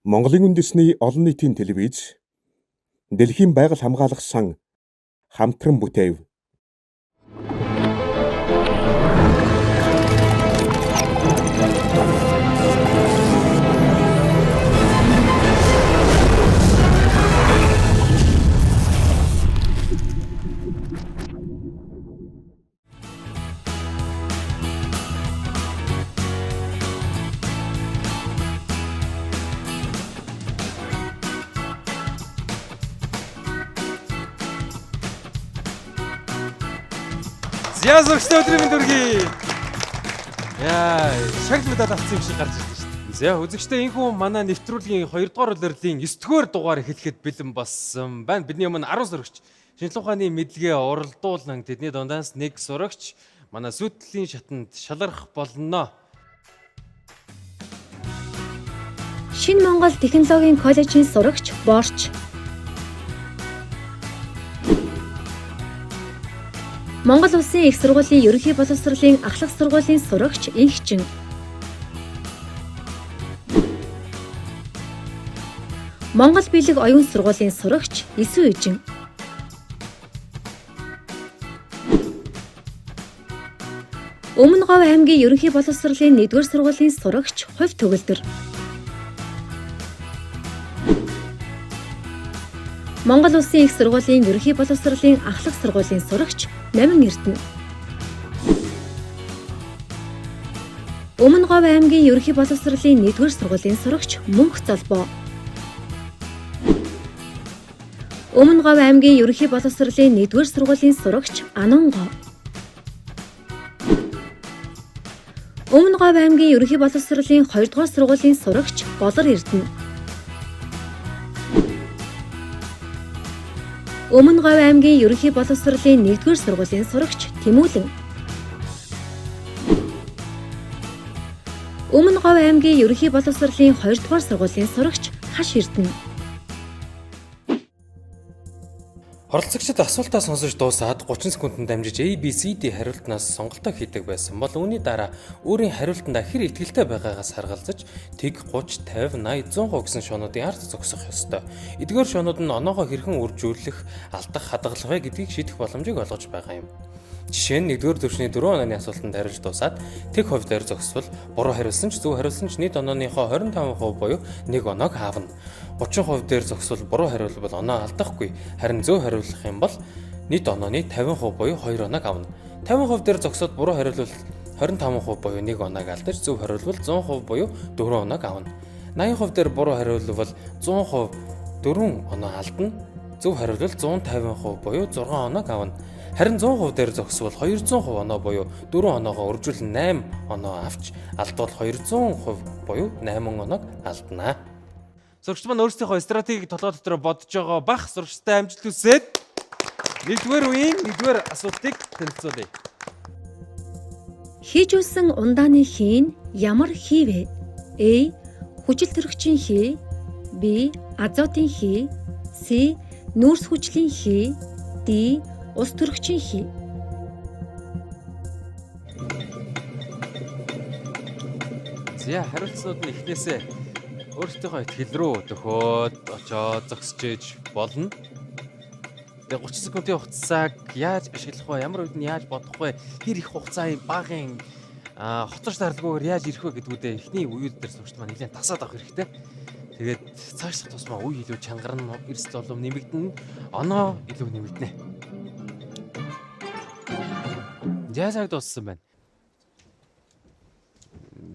Монголын үндэсний олон нийтийн телевиз, Дэлхийн байгаль хамгаалах сан хамтран бүтээв. Зяасагчтай өдрийн мэнд хүргэе. Шагналдаад авсан юм шиг гарч ирсэн шүү дээ. За үзэгчтэй энэхүү манай нэвтрүүлгийн 2 дугаар улирлын 9-р дугаар эхлэхэд бэлэн болсон байна. Бидний өмнө 10 сурагч шинжлэх ухааны мэдлэгээ уралдуулан тэдний дундаас нэг сурагч манай сүйтгэлийн шатанд шалрах болно. Шинэ Монгол технологийн коллежийн сурагч Борч. Монгол Улсын их сургуулийн ерөнхий боловсролын ахлах сургуулийн сурагч Инхчин. Монгол Билэг оюун сургуулийн сурагч Исүижин. Өмнө Говь аймгийн ерөнхий боловсролын 1-р сургуулийн сурагч Хувь Төгөлдөр. Монгол Улсын их сургуулийн ерөнхий боловсролын ахлах сургуулийн сурагч Намин Эрдэнэ. Өмнө Говь аймгийн ерөнхий боловсролын 1-р сургуулийн сурагч Мөнх Залбоо. Өмнө Говь аймгийн ерөнхий боловсролын 1-р сургуулийн сурагч Анунго. Өмнө Говь аймгийн ерөнхий боловсролын 2-р сургуулийн сурагч Болор Эрдэнэ. Өмнө Говь аймгийн ерөнхий боловсролын 1-р сургуулийн сурагч Тэмүүлэн. Өмнө Говь аймгийн ерөнхий боловсролын 2-р сургуулийн сурагч Хаш Эрдэнэ. Оролцогчид асуултаа сонсож дуусаад 30 секундэд дамжиж ABCD хариултнаас сонголтоо хийдэг байсан бол үүний дараа өөрийн хариултанд хэр итгэлтэй байгаагаас харгалзаж тэг 30, 50, 80, 100% гэсэн шуунуудын ард зогсох ёстой. Эдгээр шуунууд нь оноогоо хэрхэн үржүүлэх, алдах, хадгалах вэ гэдгийг шийдэх боломжийг олгож байгаа юм. Жишээ нь 1-р төвшний 4 онооны асуултанд хариулж дуусаад тэг хувь дээр зогсвол буруу хариулсан ч зөв хариулсан ч нийт онооныхоо 25% буюу 1 оноог аавна. 30% дээр зогсвол буруу хариулбал оноо алдахгүй, харин зөв хариулах юм бол нийт онооны 50% буюу 2 оноог авна. 50% дээр зогсоод буруу хариулвал 25% буюу 1 оноог алдаж, зөв хариулбал 100% буюу 4 оноог авна. 80% дээр буруу хариулвал 100% 4 оноо алдна, зөв хариулбал 150% буюу 6 оноог авна. Харин 100% дээр зогсвол 200% оноо буюу 4 оноогоо үржүүлэн 8 оноо авч, алдвал 200% буюу 8 оноог алднаа. Сурагчид маань өөрсдийнхөө стратегийг толгой дотор бодож байгаа бах сурагчтай амжилт хүсээд 1-р үеийн 1-р асуултыг танилцуулъя. Хийж үлсэн ундааны хийн ямар хий вэ? A. Хүчил төрөгчийн хий. B. Азотын хий. C. Нүүрс хүчлийн хий. D. Ус төрөгчийн хий. За хариултнууд нь эхнээсээ өөртөөхөө итгэл рүү төхөөд очоод зогсож ээж болно. Тэгээ 30 секундын хугацааг яаж ашиглах вэ? Ямар үед нь яаж бодох вэ? Хэр их хугацааны багын хоцорч тарлгүйгээр яаж ирэх вэ гэдгүүдээ эхний үеүүд дээр сурагчид маань нэлээд тасаад авах хэрэгтэй. Тэгээд цааш тусмаа үе илүү чангарна, эрсдэл улам нэмэгдэнэ, оноо илүү нэмэгдэнэ. Жаасаг дууссан байна.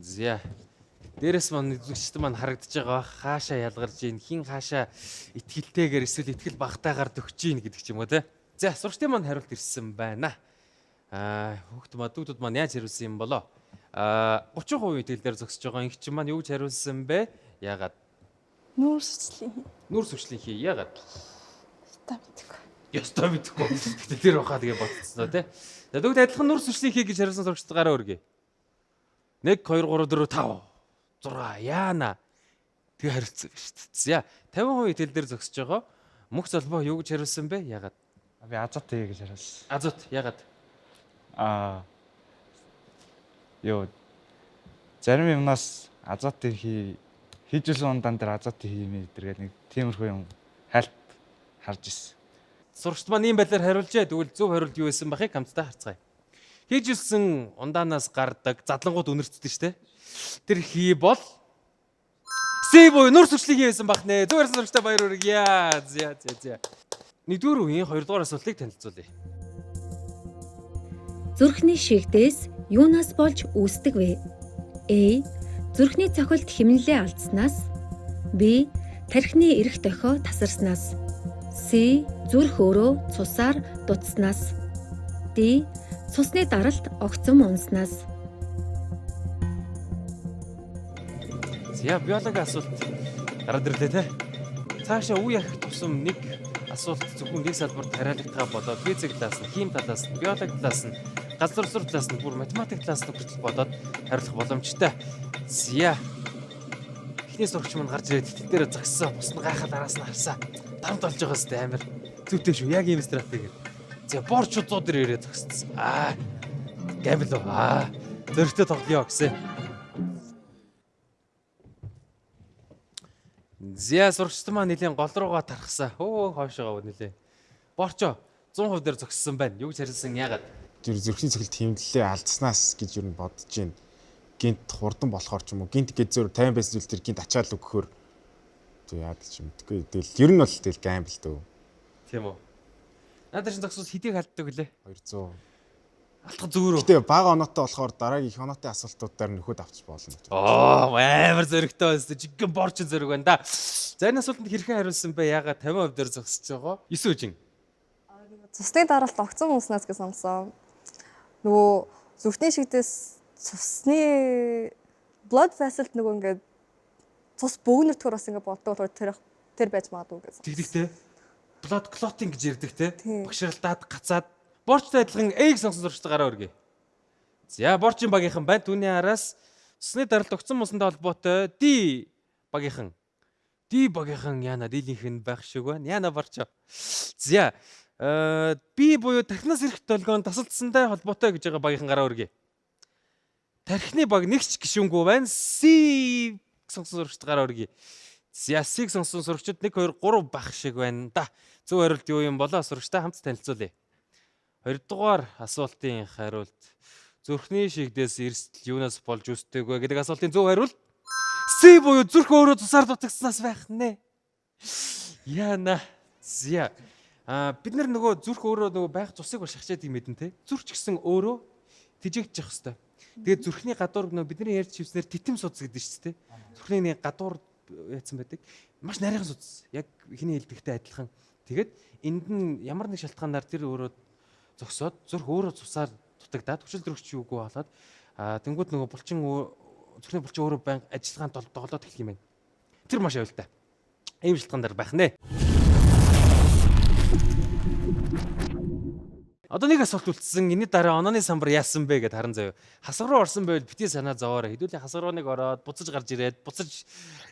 За дээрээс маань үзэгчдэд маань харагдаж байгаа хаашаа ялгарж ийн, хин хаашаа итгэлтэйгээр эсвэл итгэл багтаагаар төгч ийн гэдэг ч юм уу те. За сурагчдын маань хариулт ирсэн байна. Хүүхд мадуудад маань яаж хариулсан юм болоо? 30% итгэл дээр зогсож байгаа инхчин маань юу гэж хариулсан бэ? Яагаад? Нүүрс хүчлийн хий. Яагаад? Та мэдгүй. Ёстой мэдгүй. Гэтэ тэр баха тэгээ бодцсноо те. За дүүд адилхан нүүрс хүчлийн хий гэж хариулсан сурагчдад гараа өргөе. 1 2 3 4 5 6 яана тэг хариулсан шүү дээ. За 50% итгэл дээр зогсож байгаа Мөнх Залбоо юу гэж хариулсан бэ? Яагаад? Би азот гэж хариулсан. Азот яагаад? Зарим юмнаас азот ирхий Хийжсэн ундаан дээр азотын хиймээ гэдэргээд нэг тиймэрхүү юм хальт харж ирсэн. Сурагчд маань ийм байдлаар хариулжээ. Тэгвэл зөв хариулт юу байсан бахыг хамтдаа харцгаая. Хийжсэн ундаанаас гардаг задлангууд үнэрцдэг штэ. Тэр хий бол С буюу нүүрс хүчлийг хийсэн бах нэ. Зөв ярьсан сурагчтай баяр хүргье. За. Нэгдүгээр үеийн 2 дугаар асуултыг танилцуулъя. Зүрхний шигдээс юунаас болж үүсдэг вэ? A. Зүрхний цохилт хэмнэлээ алдснаас. B. Тархины эрэх дохио тасарснаас. C. Зүрх өөрөө цусаар дутснаас. D. Цусны даралт огцом унснаас. За биологийн асуулт гараад ирлээ те. Цаашаа үе ярих тусам нэг асуулт зөвхөн нэг салбарт хариулагдгаа болоод физик талаас нь, хим талаас нь, биологи талаас нь, газар зүйн талаас нь, бүр математик талаас нь хүртэл бодоод хариулах боломжтой. За. Эхний сурагч маань гарч ирээд тэтг дээр загссан, бус нь гайхаад араас нь харсаа. Дарамт болж байгаа сте амар. Зүйтэй шүү. Яг ийм стратеги. За борч 100 дээр ирээд загссан. Гамбл уу. Зөрөгтэй тоглоё гэсэн. Зя сурагчд маань нэлийн гол руугаа тархсаа. Хойшоогоо нэлээ. Борчоо 100% дээр зогссон байна. Юу гэж харилсан яагаад? Тэр зүрхний цохилт хэмнэлээ алдснаас гэж юу бодож байна. Гинт хурдан болохоор ч юм уу. Гинт гэж зөөр 50 байсан зүйл тэр гинт ачаал өгөхөөр тэг яад ч юм. Тэгэл ер нь бол тэгэл гамбл дөө. Тийм үү. Надад чинь зогсож хэдийг алддаг вүлээ? 200. Алдах зөөрөө. Гэтэ бага оноотой болохоор дараагийн их оноотой асуултуудаар нөхөд авч болно. Амар зөрөгтэй байсан. Жиггэн борч зөрөг байна да. За энэ асуултанд хэрхэн хариулсан бэ? Яагаад 50% дээр зогсож байгаа? 9 үжин. Цусны даралт огцом унснаас гэж сонсон. Нөгөө зүрхний шигдээс цусны blood vessel нөгөө ингээд цус бөөгнөртгөр бас ингээд боддог болохоор тэр байж магадгүй гэсэн. Тэгдэгтэй. Blood clotting гэж ярьдаг те. Багшралтаад гацаад борчтой адилхан A-г сонсон сурагчтай гараа өргөе. За борчийн багийнхан байна. Түүний араас цусны даралт огцом уусантай холбоотой D багийнхан. D багийнхан яана дийлийнх нь байх шиг байна. Яана борчоо. За B буюу тархинаас ирэх толгойн тасалдсантай холбоотой гэж байгаа багийнхан гараа өргөе. Тархины баг нэгч гişүнгүй байна. C сонсон сурагчд гараа өргөе. За C-г сонсон сурагчид 1 2 3 байх шиг байна да. Зөв хариулт юу юм болоо сурагчтай хамт танилцуулъя. 2 дугаар асуултын хариулт. Зүрхний шигдээс эрсдэл юунаас болж үүсдэг вэ гэдэг асуултын зөв хариулт C буюу зүрх өөрөө цусаар дутагдсанаас байх нэ. Яна. За. Бид нар нөгөө зүрх өөрөө нөгөө байх цусыг бол шахчаад юм мэдэн те. Зүрх ч гэсэн өөрөө тижээгдэж явах хэвээр. Тэгээд зүрхний гадуур нөгөө бидний ярьж хивснээр титэм судас гэдэг шүү дээ. Зүрхний нэг гадуур яатсан байдаг. Маш нарийнхан судас. Яг хиний хэлбэгтэй адилхан. Тэгээд энд нь ямар нэг шалтгаанаар тэр өөрөө зогсоод зүрх өөрөө цусаар дутагдаад хүчил төрөгч юугүй болоод тэнгууд нөгөө зүрхний булчин өөрөө байнга ажиллагаанд доголоод эхлэх юм байна. Тэр маш аюултай. Ийм шалтгаанаар байх нэ. Одоо нэг асуулт үлдсэн. Энэний дараа онооны самбар яасан бэ гэдээ харан заяа. Хасаг руу орсон байвал битгий санаа зовоорой. Хэдүүлээ хасаг руу нэг ороод буцаж гарч ирээд буцаж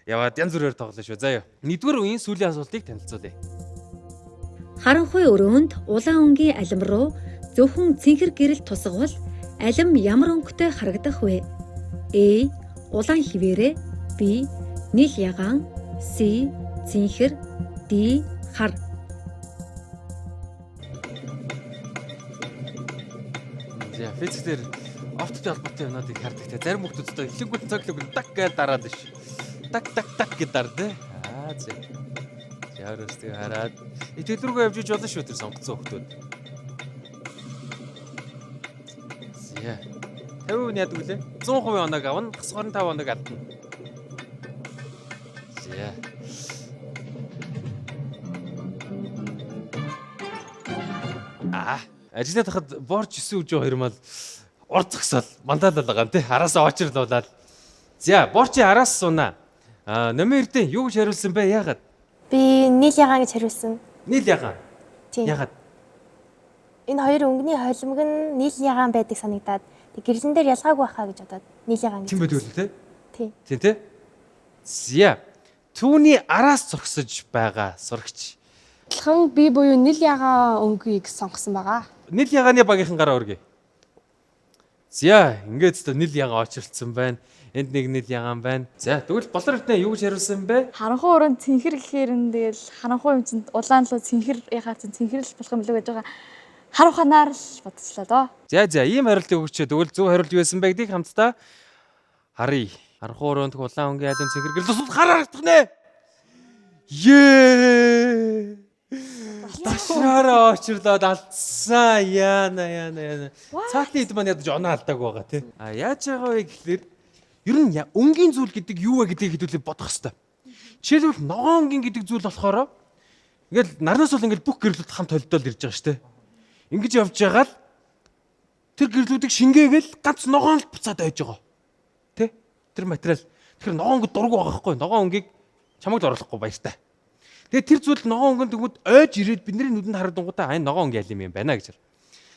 яваад янз бүрээр тоглоно шүү. Заяа. Нэгдүгээр үеийн сүүлийн асуултыг танилцуулъя. Харанхуй өрөөнд улаан өнгийн алим руу зөвхөн цэнхэр гэрэл тусгавал алим ямар өнгөтэй харагдах вэ? A. Улаан хിവэрэ. B. Нийл ягаан. C. Цэнхэр. D. Хар. За физикээр опттой холбоотой юмнуудыг хардаг те. Зарим хүмүүстэй хэлэнгүүт цоглог так гэж дараад ш. Так гэж дардаа. За. Яарстай хараад итгэл рүү явж иж болно шүү тэр сонгоцсон хүмүүс. За. 50% яадаг үлээ? 100% оног авна, 25 оног алдна. За. Ажлаа тахад борч 9 үжи хоёрмал урд зогсоол мандалал байгаа юм тий. Араасаа очирлуулаад. За, борчийн араас сунаа. Номер 2-д юу гэж хариулсан бэ? Яагаад? Би нийл ягаан гэж хариулсан. Нийл ягаан. Тийм. Яагаад? Энэ хоёр өнгөний холимог нь нийл ягаан байдаг санагдаад гэрлэн дээр ялгаагүй байхаа гэж бодоод нийл ягаан гэж. Тийм байдаг үү те? Тийм. Тийм те? Зя. Түүний араас зогсож байгаа сурагч. Адилхан би буюу нийл ягаан өнгөийг сонгосон байгаа. Нийл ягааны багийнхан гараа өргөе. За, ингээд ч нийл ягаан очирцсан байна. Энд нэг нийл ягаан байна. За тэгвэл болор эрдэнэ юу гэж хариулсан бэ? Харанхуй өрөөнд цэнхэр гэхээр нь тэгэл харанхуй юм чинь улаан луу цэнхэр яхаа чинь цэнхэрл болох юм лөө гэж байгаа. Хар ухаанаар л бодчихлоо доо. За ийм хариултыг өгчөө. Тэгвэл зөв хариулт юу байсан бэ гэдгийг хамтдаа харъя. Харанхуй өрөөнд улаан өнгийн айлын цэнхэр гэрэл хар харагдах нэ. Ее! Ташраараа очирлоод алдсан. Яана. Цаатны хэд маань ядаж оноо алдааг байгаа тий. А яаж байгаа вэ гэхлээр ер нь өнгийн зүйл гэдэг юу вэ гэдгийг хэдүүлээ бодох хэрэгтэй. Жишээлбэл ногоон өнгийн гэдэг зүйл болохоор ингээл нарнаас бол ингээл бүх гэрлүүд хамт холдоод ирж байгаа шүү дээ. Ингэж явж байгаа л тэр гэрлүүдийг шингээгээл ганц ногоон л буцаад байж байгаа. Тэ? Тэр материал. Тэгэхээр ногоон өнгө дург байгаа хгүй. Ногоон өнгийг чамаг л оруулахгүй баяртай. Тэгээ тэр зүйл ногоон өнгөнд тэгвэл ойж ирээд бидний нүдэнд харагдангуудаа айн ногоон өнгийн айлын юм байна гэж.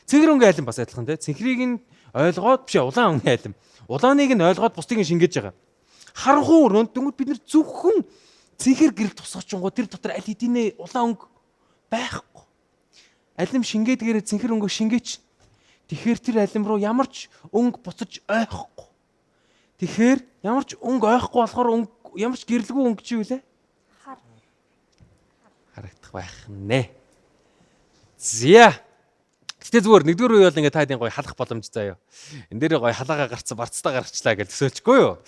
Цэнхэр өнгийн айлын бас адилхан те. Цэнхрийг нь ойлгоод биш улаан өнгийн айлын. Улааныг нь ойлгоод бусдыг нь шингээж байгаа. Харанхуй өрөөнд тэгвэл бид нэр зөвхөн цэнхэр гэрэл тусгачингууд тэр дотор аль хэдийнэ улаан өнгө байхгүй. Алим шингээдгээрээ цэнхэр өнгөө шингээч. Тэгэхээр тэр алим руу ямар ч өнгө буцаж ойхгүй. Тэгэхээр ямар ч өнгө ойхгүй болохоор ямар ч гэрэлгүй өнгө чи юу лээ? Харагдах байх нэ. Зя. Гэтэ зүгээр нэгдүгээр үе бол ингээ таад гоё халах боломж заяа. Энд дээр гоё халаагаа гарцсан барцтаа гаргачлаа гэж төсөөлчихгүй юу?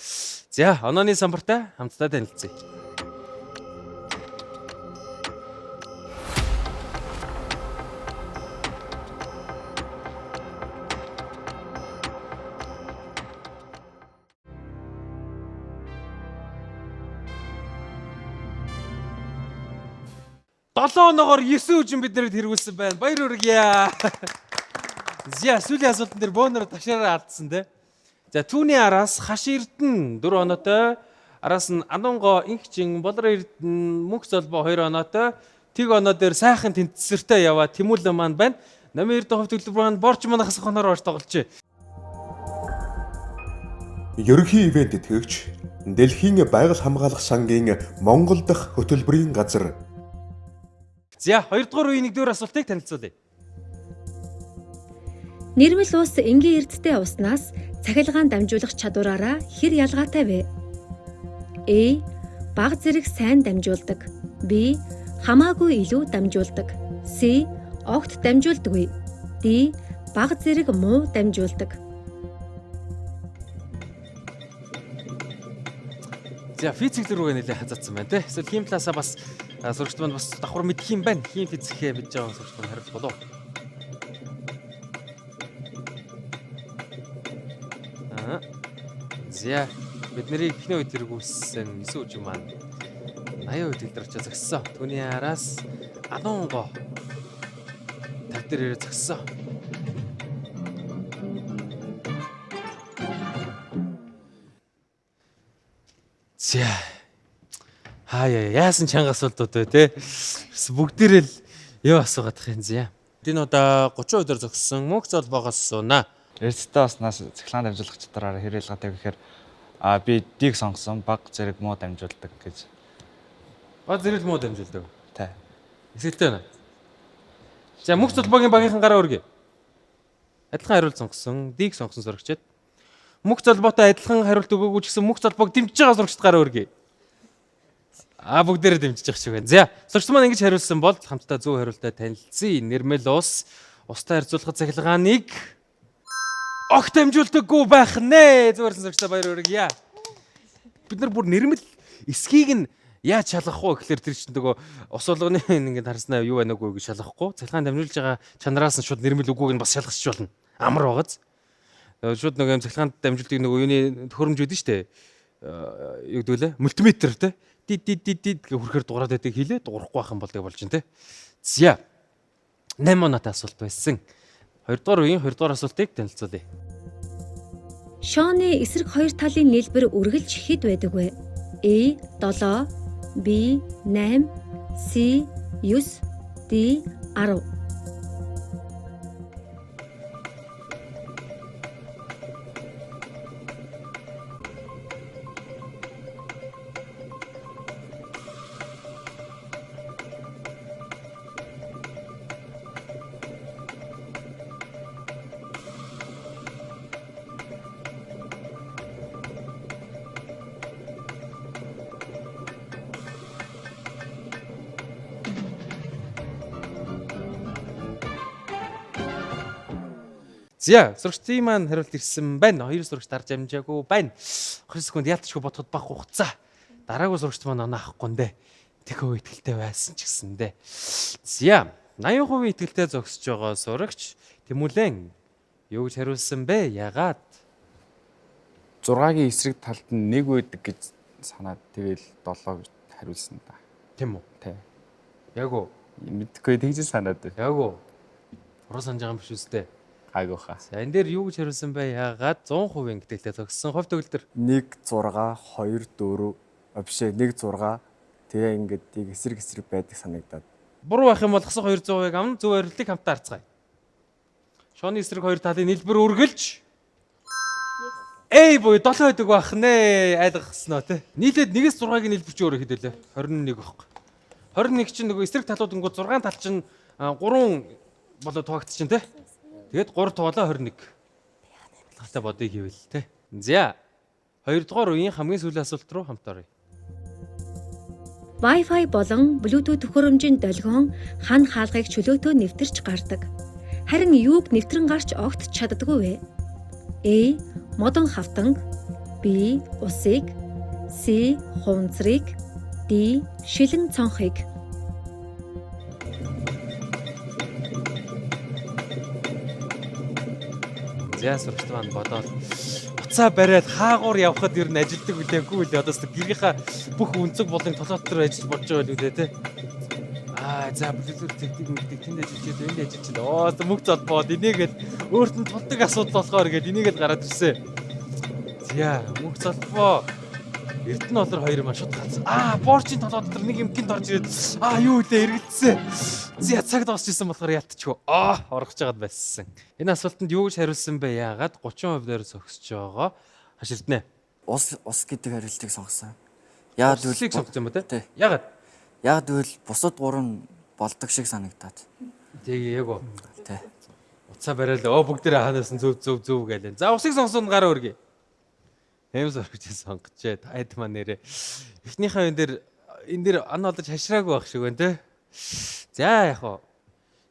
За, онооны самбартай хамтдаа танилцъя. Долоо оноогоор 9 үжин биднэрт хэрэгүүлсэн байна. Баяр хүргье. Зя сүүлийн асуултан дээр бөөнөр ташаараа алдсан те. За түүний араас хаш эрдэн 4 оноотой, араас нь Анунго инхчин болор эрдэн мөнх золбоо 2 оноотой, тэг оноо дээр сайхан тэнцсэртэй яваа Тэмүүлэн маань байна. Намын эрдэн хувь төлбөр маань борч манахаас хоноор орж тоглож. Ерөнхий ивент тэтгэгч Дэлхийн байгаль хамгаалах сангийн Монгол дахь хөтөлбөрийн газар. За 2 дугаар үеийн 1-р асуултыг танилцуулъя. Нэрмэл ус энгийн эрдтэй уснаас цахилгаан дамжуулах чадвараараа хэр ялгаатай вэ? A. Бага зэрэг сайн дамжуулдаг. B. Хамаагүй илүү дамжуулдаг. C. Огт дамжуулдаггүй. D. Бага зэрэг муу дамжуулдаг. За физик рүүгээ нэлээд хазаацсан байна те. Эсвэл хим талаасаа бас сурагчд маань бас давхар мэдх юм байна. Хим физикээ мэдж байгаа сурагчд маань хариулт болов. За бидний эхний үед хэрэгүүлсэн 9 үжиг маань 80% дэлгэрч зогссон. Түүний араас Анунго тав дээр зогссон. За яасан чанга асуултууд вэ те. Бүгдээрээ л юу асуугаадах юм зя. Энэ удаа 30% зогссон мөнх золбоогоос суунаа. Эрдэнэ уснаас цахилгаан дамжуулах чадвараар хэр ялгаатай гэхээр би дийг сонгосон баг зэрэг муу дамжуулдаг гэж. Баг зэрэг муу дамжуулдаг. Тэ. Эсэлтэй байна. За мөнх золбоогийн багийнхан гараа өргөе. Адилхан хариулт сонгосон, дийг сонгосон сурагчид. Мөнх золбоотой адилхан хариулт өгөөгүй ч гэсэн мөнх золбоог дэмжиж байгаа сурагчид гараа өргөе. Бүгдээрээ дэмжиж явах шиг байна. За сурагчид маань ингэж хариулсан бол хамтдаа зөв хариултаа танилцъя. Нэрмэл ус устай харьцуулахад цахилгааныг огт дамжуулдаггүй байх нэ. Зөвөрсөн сурагчдаа баяр хүргье. Бид нар бүр нэрмэл эсхийг нь яаж шалгах вэ гэхээр тэр чинь нөгөө ус болгоны ингээд харснаа юу байна уу гэж шалгахгүй. Цахилгаан дамжуулж байгаа чанараас нь шууд нэрмэл үгүйг нь бас шалгахч болно. Амар байгааз. Шууд нөгөө цахилгаан дамжуултыг нөгөө юуны төхөөрөмж үүдэн штэ. Юу гэдүүлээ? Мультиметр те. Дид гэх хүрэхээр дуурайд байдаг хийлээ. Дуурахгүй байх юм бол тэг болж байна те. За. 8 оноотой асуулт байсан. 2 дугаар үеийн 2 дугаар асуултыг танилцуулъя. Шооны эсрэг хоёр талын нийлбэр үргэлж хэд байдаг вэ? A 7, B 8, C 9, D 10. За, сурагчдын маань хариулт ирсэн байна. Хоёр сурагч дарж амжаагүй байна. 20 секунд яалтчгүй бодоход баг хугацаа. Дараагүй сурагчд маань оноо авахгүй нэ. Тэхөө итгэлтэй байсан ч гэсэндээ. За, 80% итгэлтэй зогсож байгаа сурагч Тэмүлэн юу гэж хариулсан бэ? Ягаад? 6-гийн эсрэг талд нь 1 байдаг гэж санаад тэгэл 7 гэж хариулсан да. Тийм үү? Тий. Яг уу. Мэдхгүй тэгж санаад байна. Яг уу. Уран санаж байгаа юм биш үстэй. Айгууха. За энэ дээр юу гэж хариулсан бэ? Ягаад 100% итгэлтэй зогссон? Хувь төгөлдөр 1 6 2 4 биш 1 6 тэгээ ингээд тийг эсрэг байдаг санагдаад. буруу байх юм бол хасах 200%-ыг авна. Зөв хариултыг хамтаа харцгаая. Шооны эсрэг хоёр талын нийлбэр үргэлж буюу 7 байдаг байх нэ. Айлгахсноо тий. Нийлээд 1-с 6-гийн нийлбэр чи өөрөө хэдэлээ? 21 байхгүй. 21 чинь нөгөө эсрэг талуудангууд 6 тал чинь 3 болоо тугагдчихин тий. Тэгээд 3 тугалаа 21. Баталгаатай бодыг хийвэл тий. За. 2 дугаар үеийн хамгийн сүүлийн асуулт руу хамтаа оръё. Wi-Fi болон Bluetooth төхөөрөмжийн долгион хан хаалгыг чөлөөтөө нэвтэрч гардаг. Харин юуг нэвтрэн гарч огт чаддаггүй вэ? A. Модон хавтанг, B. Усыг, C. Хуванцрыг, D. Шилэн цонхыг. За сурагчд маань бодоод уцаа бариад хаагуур явхад ер нь ажилдаг үлээгүй үлээ одоос гэрийнхаа бүх үнцэг болон толгой дотор ажиллаж бодож байгаа үлээ те. За бүлэглэр техник мэддэг тэнд ажиллаж энд ажиллаж мөнгө золбоод энийгээд өөрт нь тулдаг асуудал болохоор гээд энийгээд гараад ирсэн. За мөнгө золбоо Эрдэнэ олор хоёр маань шууд галсан. Борчийн толгой дотор нэг юм гинт орж ирээд юу үлээ эргэлдсэн. За цаг дуусчихсан болохоор ялтчихв. Оргож байгаад байсан. Энэ асуултанд юу гэж хариулсан бэ? Яагаад 30% дээр зогсож байгаа? Хаширднэ. Ус гэдэг хариултыг сонгосон. Яагаад үл сонгосон юм бэ те? Яагаад гэвэл бусад 3 болдог шиг санагдаад. Тэгээ яг уу. Тий. Уцаа бариад бүгдээрээ ханаас нь зөв гэлээ. За усыг сонгосон гараа өргөе. Хэмс орчиж сонгочээ. Тайд маань нэрээ. Эхнийхээ энэ дээр ан олж хашраагүй байх шиг байна те. За яг уу.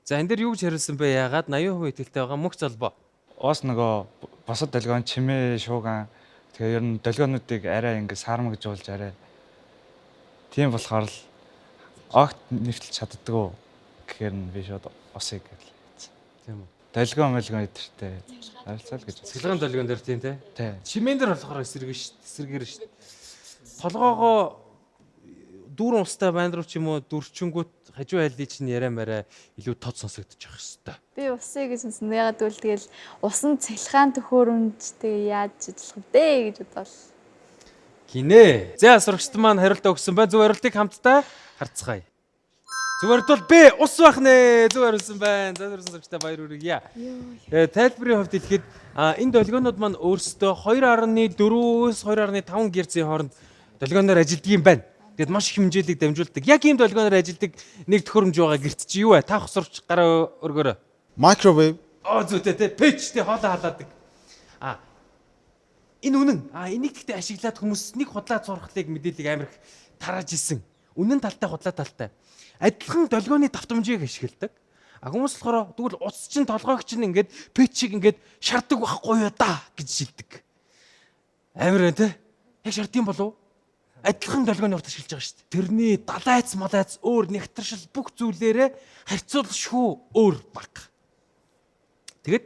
За энэ дээр юу гэж хариулсан бэ? Яагаад 80% итгэлтэй байгаа мөнх золбоо. Оос нөгөө босод долгион чимээ шууган тэгээ ер нь долгионуудыг арай ингэ саармагжуулж арай. Тийм болохоор л огт нэвтэлж чаддгүй гэхээр нь би шууд усыг гэлээ. Тийм үү. Долгион өдөртэй харилцаал гэж. Цэглэгэн долгион дээр тийм те. Тий. Чимэн дээр болохоор эсэргээр шүү дээ. Толгоогоо дүүрэн устай байндруу ч юм уу дүрчингүүт хажуу хайлын чинь яриа мараа илүү тод сонсогдож явах хэвээр. Би усыг сонсон. Ягаад гэвэл тэгэл усан цахилгаан төхөөрөмжтэй яаж ажиллах вэ гэж бодвол. Гинэ. За сурагчд маань хариултаа өгсөн байна. Зөв хариултыг хамтдаа харцгаая. Зөв хариулт бол Б ус байх нэ. Зөв хариулсан байна. За сурагчдаа сурагчдаа баяр хүргье. Тайлбарын хувьд хэлэхэд энэ долгионууд маань өөрсдөө 2.4-өөс 2.5 Гц-ийн хооронд долгионоор ажилддаг юм байна. Тэгэд маш их хэмжээлийг дамжуулдаг. Яг ийм долгионоор ажилддаг нэг төхөөрөмж байгаа гэрт чи юу вэ? Та сурагч гараа өргөөрэй. Microwave. Зүйтэй те пэчтэй хоолоо халаадаг. Энэ үнэн. Энийг гэхдээ ашиглаад хүмүүс нэг худлаа зурхлыг мэдээллийг амар их тарааж исэн. Үнэн талтай худлаа талтай. Адилхан долгионы давтамжийг ашигладаг. Хүмүүс болохоор тэгвэл уц чинь толгойг чинь ингээд пэчийг ингээд шардаг байхгүй юу да гэж шилдэг. Амар байна те. Яг шардсан болов? Адилхан долгионы урт ашиглаж байгаа шүү дээ. Тэрний далайц малайц өөр нэгтршил бүх зүйлээрээ харьцуулшгүй өөр баг. Тэгэд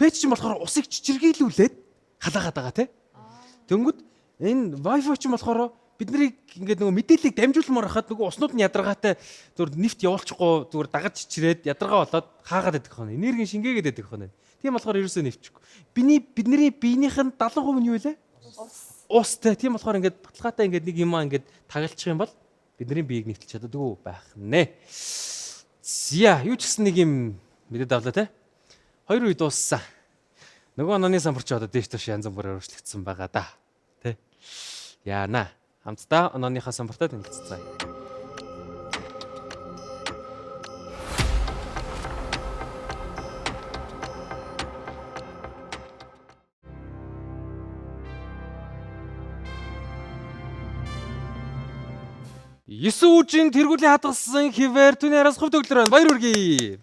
пэч чинь болохоор усыг чичиргийлүүлээд халаагаад байгаа тий. Тэнгүүд энэ Wi-Fi чинь болохоор биднийг ингээд нөгөө мэдээллийг дамжуулмаар хахад нөгөө уснууд нь ядаргаатай зүгээр нефт явуулчихгүй зүгээр дагаж чичрээд ядаргаа болоод хаагаад байдаг хоноо. Энергийн шингээгээд байдаг хоноо. Тийм болохоор ерөөсөө нэвчихгүй. Бидний биенийх нь 70% нь юу вэ? Ус тий. Тийм болохоор ингээд баталгаатай ингээд нэг юмаа ингээд тагалчих юм бол бидний биеийг нэвтэлж чаддаггүй байх нэ. Зя юу ч гэсэн нэг юм мэдээд авлаа тий. 2 үе дууссан. Нөгөө онооны самбарч одоо дээш туш янз бүрээр өөрчлөгдсөн байгаа да. Тэ. Яана. Хамтдаа онооныхаа самбартаа танилццгаая. Есүүжин тэргүүлийн хадгалсан хിവэр түүний араас хөв төгөлдөр байна. Баяр хүргэе.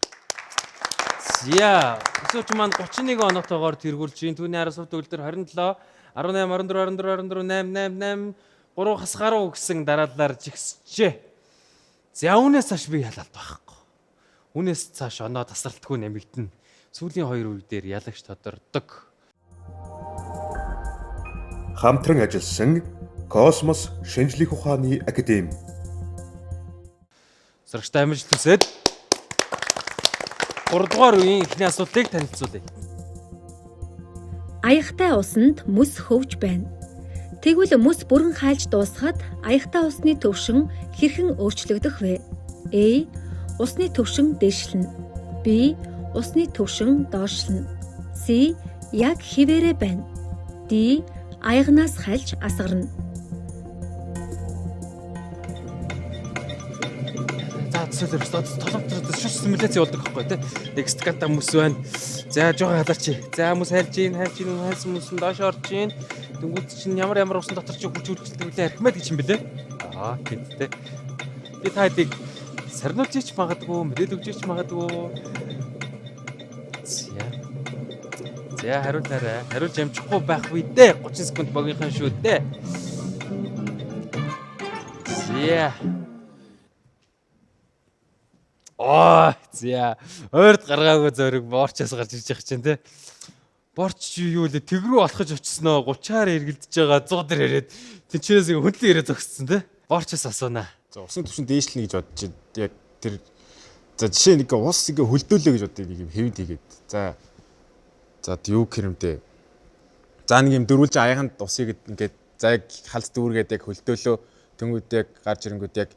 За Асууч маань 31 оноотойгоор тэргүүлж чинь түүний 10 сувд төгөлдөр 27 18 24 24 24 8 3 хасгаруу гэсэн дараалалаар жигсжээ. За үүнээс цааш би ялалт байхгүй. Үүнээс цааш оноо тасралтгүй нэмэгдэнэ. Сүүлийн 2 үе дээр ялагч тодордог. Хамтран ажилласан Космос шинжлэх ухааны академи. Сурагчтай амжилт хүсье. 3 дугаар үеийн эхний асуултыг танилцуулъя. Аягтай усанд мөс хөвж байна. Тэгвэл мөс бүрэн хайлж дуусахад аягтай усны төвшин хэрхэн өөрчлөгдөх вэ? A. Усны төвшин дээшлэнэ. B. Усны төвшин доошлно. C. Яг хിവэрэ байна. D. Аягнаас хайлж асгарна. За толомтор шүс симуляц явуулдаг байхгүй тий. Нэг сканта мөс байна. За жоохон халаач. За мөс хайлж хайсан мөс нь доош орж ийн. Тэнгүүд чинь ямар усан дотор чи хүч үргэлжлэлтэй үлээ архимед гэж юм бэлээ. Гэдтэй. Би та хэдийг сарниулж ич магадгүй, мэдээд өгч ич магадгүй. За хариулаарай. Хариулж амжихгүй байх үе дээ. 30 секунд богинохан шүү дээ. За. За. Ойрд гаргаагүй зөрөг борчоос гарч иж явах чинь те. Борч юу лээ тэгрүү алхаж очсноо 30-аар эргэлдэж байгаа 100 дээр ирээд тэнчнээс хөндлөн ирээд зогссон те. Борчоос асуунаа. За усын төвшин дээшлэнэ гэж бодож яг тэр за жишээ нэг ус ингээ хөлдөөлөө гэж боддог нэг юм хэвд хийгээд. За юу гэрэмтэй. За нэг юм дөрвөлж аяганд усыг ингээд за яг халд дүүргээд яг хөлдөөлөө тэнгүүд яг гарч ирэнгүүд яг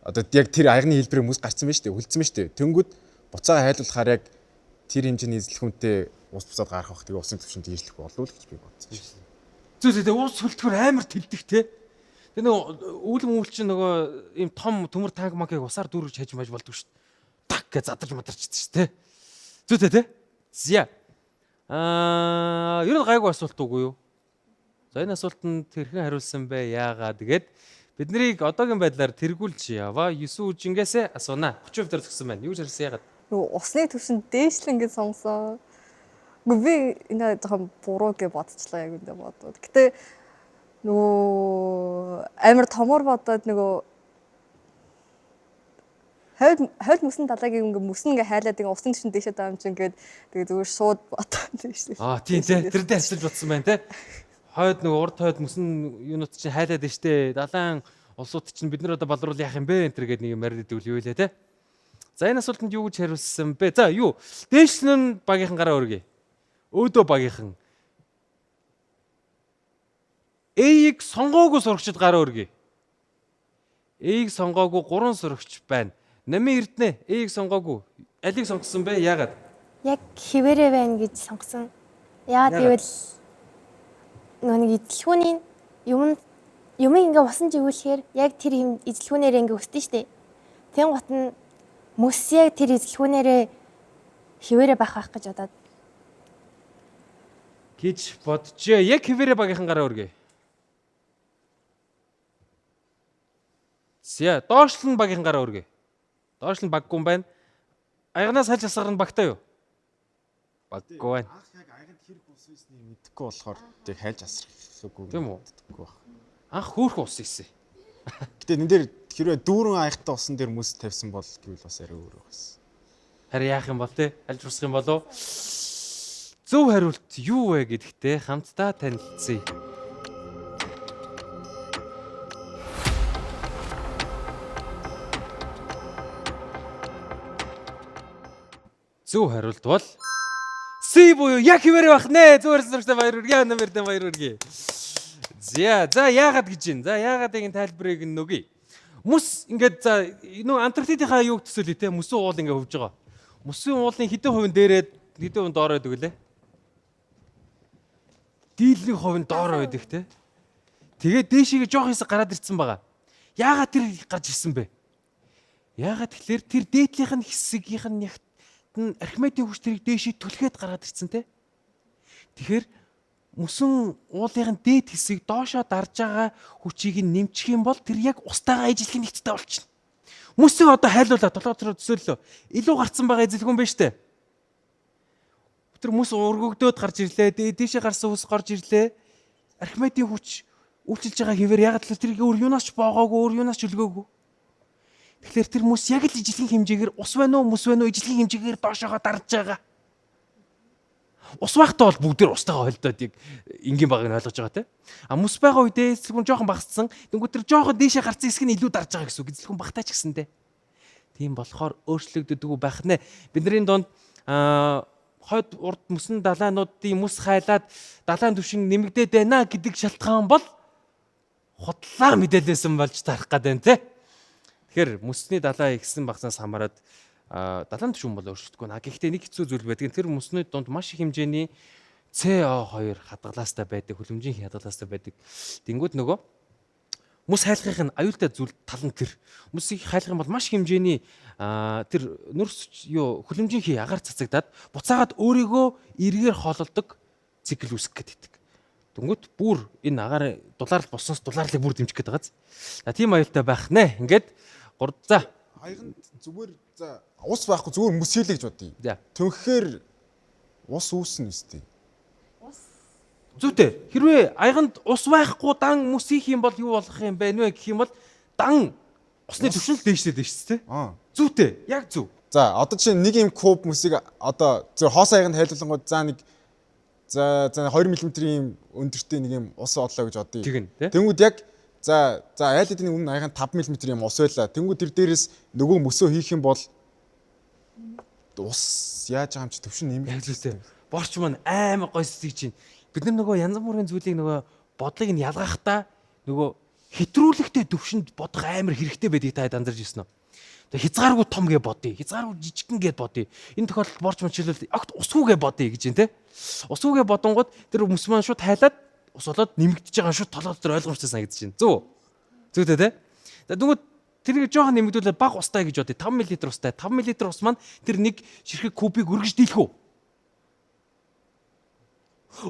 одоо яг тэр аягны хэлбэрээр мөс гарцсан байна шүү дээ. Хөлдсөн байна шүү дээ. Тэнгүүд буцаага хайлуулахаар яг тэр хэмжээний эзлэхүнтэй ус буцаад гарах бах тэгээ усын төвшөнд дээшлэх болов уу гэж би бодсон шүү дээ. Зөө ус хөлтгөр амар тэлдэг те. Тэгээ нөгөө үүлэн үүлч чинь нөгөө ийм том төмөр танк макыг усаар дүүргэж хаж маж болдог шүү дээ. Так гэж задарч мадарчдаг шүү дээ. Зөө те. Зя. Ер нь гайгүй асуулт үгүй юу? За энэ асуултанд хэрхэн хариулсан бэ? Яагаад тэгээд бид нарыг одоогийн байдлаар тэргүүлж яваа 9 үжингээс асуунаа. 30% дээр төгссөн байна. Юу ч харсан яагаад? Нөгөө усны төвшин дээшлэн гэж сонсон. Би энэ жоохон буруу гэж бодчихлаа яг үндэ бодоод. Гэтэ нөгөө амар томор бодоод нөгөө хойд мөсөн талааг ингээ мөсөн ингээ хайлаад ингээ усан төвшин дээшээ даам чинь ингээд тэгээ зүгээр шууд бодоод тийм шүү. Тийм тий. Тэр дээр асуулж бодсон байна те. Хойд нөгөө урд хойд мөсөн юунууд чинь хайлаад байна штэ. Далайн улсууд чинь бид нар одоо балруул яах юм бэ? Энтэр гээд нэг юм яриад идэвэл юу вэ те. За энэ асуултанд юу гэж хариулсан бэ? За юу? Дээшлэн нь багийнхан гараа өргөе. Өөдөө багийнхан. A-ийг сонгоогүй сурагчид гараа өргөе. A-ийг сонгоогүй 3 сурагч байна. Намын эрдэнэ A-ийг сонгоогүй. Алийг сонгосон бэ? Яагаад? Яг хിവэрэ байна гэж сонгосон. Яагаад гэвэл нэг эзлэхүүний юм ингээ усан живүүлэхээр яг тэр эзлэхүүнээр ингээ өсдөн штэ. Тэн гот нь мөс яг тэр эзлэхүүнээрээ хിവэрэ байх гэж бодоод гэж бодчихё. Яг хിവэрэ багийнхан гараа өргөе. Зя доошлон багийнхан гараа өргөе. Доошлон баггүй юм байна. Аягнаас хальж асгарна багтаа юу? Баггүй байна. Анх яг аяганд хэр бус ийснийг мэдэхгүй болохоор тэг хайлж асрахгүй. Тийм үү? Анх хөөх ус ийсэн. Гэтэ энэ дээр хэрвээ дүүрэн аягтай усан дээр мөс тавьсан бол гэвэл бас арай өөр байсан. Харин яах юм бол те? Алж урсах юм болов? Зөв хариулт юу вэ гэдэгтээ хамтдаа танилцъя. Зөв хариулт бол C буюу яг хിവэрэ байх нэ. Зүгээр сурагчтай баяр хүргэе. Намэрдэн баяр хүргэе. За яагаад гэж юм? За яагаад энэ тайлбарыг нөгье. Мөс ингээд за нөө Антарктидынхаа юуг төсөөлөө те. Мөсөн уул ингээд хөвж байгаа. Мөсөн уулын хэдэн хувийн дээрээ хэдэн хувийн доороо байдаг лээ? Дийлний хувийн доороо байдаг те. Тэгээд дээшигээ жоох хэсэг гараад ирсэн байгаа. Яагаад тэр гарч ирсэн бэ? Яагаад тэгэхээр тэр дээдлийнх нь хэсгийнх нь ягт нь Архимедийн хүч тэрийг дээшээ түлхээд гаргаад ирсэн те. Тэгэхээр мөсөн уулын дээд хэсгийг доошоо дарж байгаа хүчийг нэмчих юм бол тэр яг устайгаа ижилхэн нэгттэй болчихно. Мөсөө одоо хайлуулаад толгой руу төсөөллөө. Илүү гарцсан байгаа эзэлгүн байна штэ. Тэр мөс ургөгдөөд гарч ирлээ. Дээшээ гарсан ус гарч ирлээ. Архимедийн хүч үйлчилж байгаа хэвээр яг л тэр өөр юунаас ч боогоогүй, өөр юунаас ч өлгөөгүй. Тэгэхээр тэр мөс яг л ижлэгийн хэмжээгээр ус байна уу, мөс байна уу, ижлэгийн хэмжээгээр доошоогоо дарж байгаа. Ус байхдаа бол бүгд устайгаа холдоод яг энгийн багыг нь ойлгож байгаа те. А мөс байгаа үедээ эцэлхэн жоохон багассан. Тэнгүү тэр жоохон дээшээ гарсан хэсэг нь илүү дарж байгаа гэсэн үг. Эцэлхэн багтаа ч гэсэндээ. Тийм болохоор өөрчлөгддөггүй байх нэ. Бидний донд хойд урд мөсөн далайнуудын мөс хайлаад далайн түвшин нэмэгдээд байна гэдэг шалтгаан бол худлаа мэдээлэлсэн болж тарах гэдэг нь те. Тэгэхээр мөсний далай ихсэн багсаас хамаарат далайн түвшин бол өөрчлөгдөхгүй наа. Гэхдээ нэг хэцүү зүйл байдаг. Тэр мөсний донд маш их хэмжээний CO2 хадгалаастай байдаг, хүлэмжийн хадгалаастай байдаг. Тэнгүүд нөгөө мөс хайлахын аюултай зүйл тал нь тэр. Мөсийг хайлах юм бол маш хэмжээний тэр нөрс хүлэмжийн агаар цацагдаад буцаагаад өөрийгөө эргээр хоололдог цикл үүсгэх гэдэг. Тэнгүүд бүр энэ агаар дулаалал болсноос дулааллыг бүр дэмжих гэдэг байгаа. Тийм аюултай байх нэ. Ингээд 3 за Аяганд зүгээр за ус байхгүй зүгээр мөс хийлээ гэж бодъё. Төнхөөр ус үүснэ үстэй. Зүйтэй. Хэрвээ аяганд ус байхгүй дан мөс хийх юм бол юу болох юм бэ нэ гэх юм бол дан усны түвшин л дээшлээд байна шүү дээ. Зүйтэй. Яг зөв. За одоо жишээ нэг юм куб мөсийг одоо зөв хоос аяганд хайлуулангууд за нэг за 2 мм-ийн өндөртэй нэг юм ус одлоо гэж бодъё. Тэнгүүд яг за айлдын өмнө аяганд 5 мм юм ус байлаа. Тэнгүүд тэр дээрээс нөгөө мөсөө хийх юм бол ус яаж байгаа юм чи төвшин нэмэгдээ. Борч маань аймаг гой сэтгэж чинь. Бид нар нөгөө янз бүрийн зүйлийг нөгөө бодлыг нь ялгахдаа нөгөө хэтрүүлэгтэй төвшөнд бодох амар хэрэгтэй байдгийг та анзарч ирсэн үү? Тэгээ хязгааргүй том гэж бодъё. Хязгааргүй жижигхэн гэж бодъё. Энэ тохиолдолд борч мөчлөл огт усгүйгээ бодъё гэж юм те. Усгүйгээ бодонгууд тэр мөс маань шууд хайлаад ус болоод нэмэгдэж байгаа шууд толгой дотор ойлгомжтой санагдаж байна. Зөв. Зүйтэй те. За дүнгууд тэрийг жоохон нэмэгдүүлээд бага устай гэж бодъё. 5 мл устай. 5 мл ус маань тэр нэг ширхэг кубыг өргөж дийлэх үү?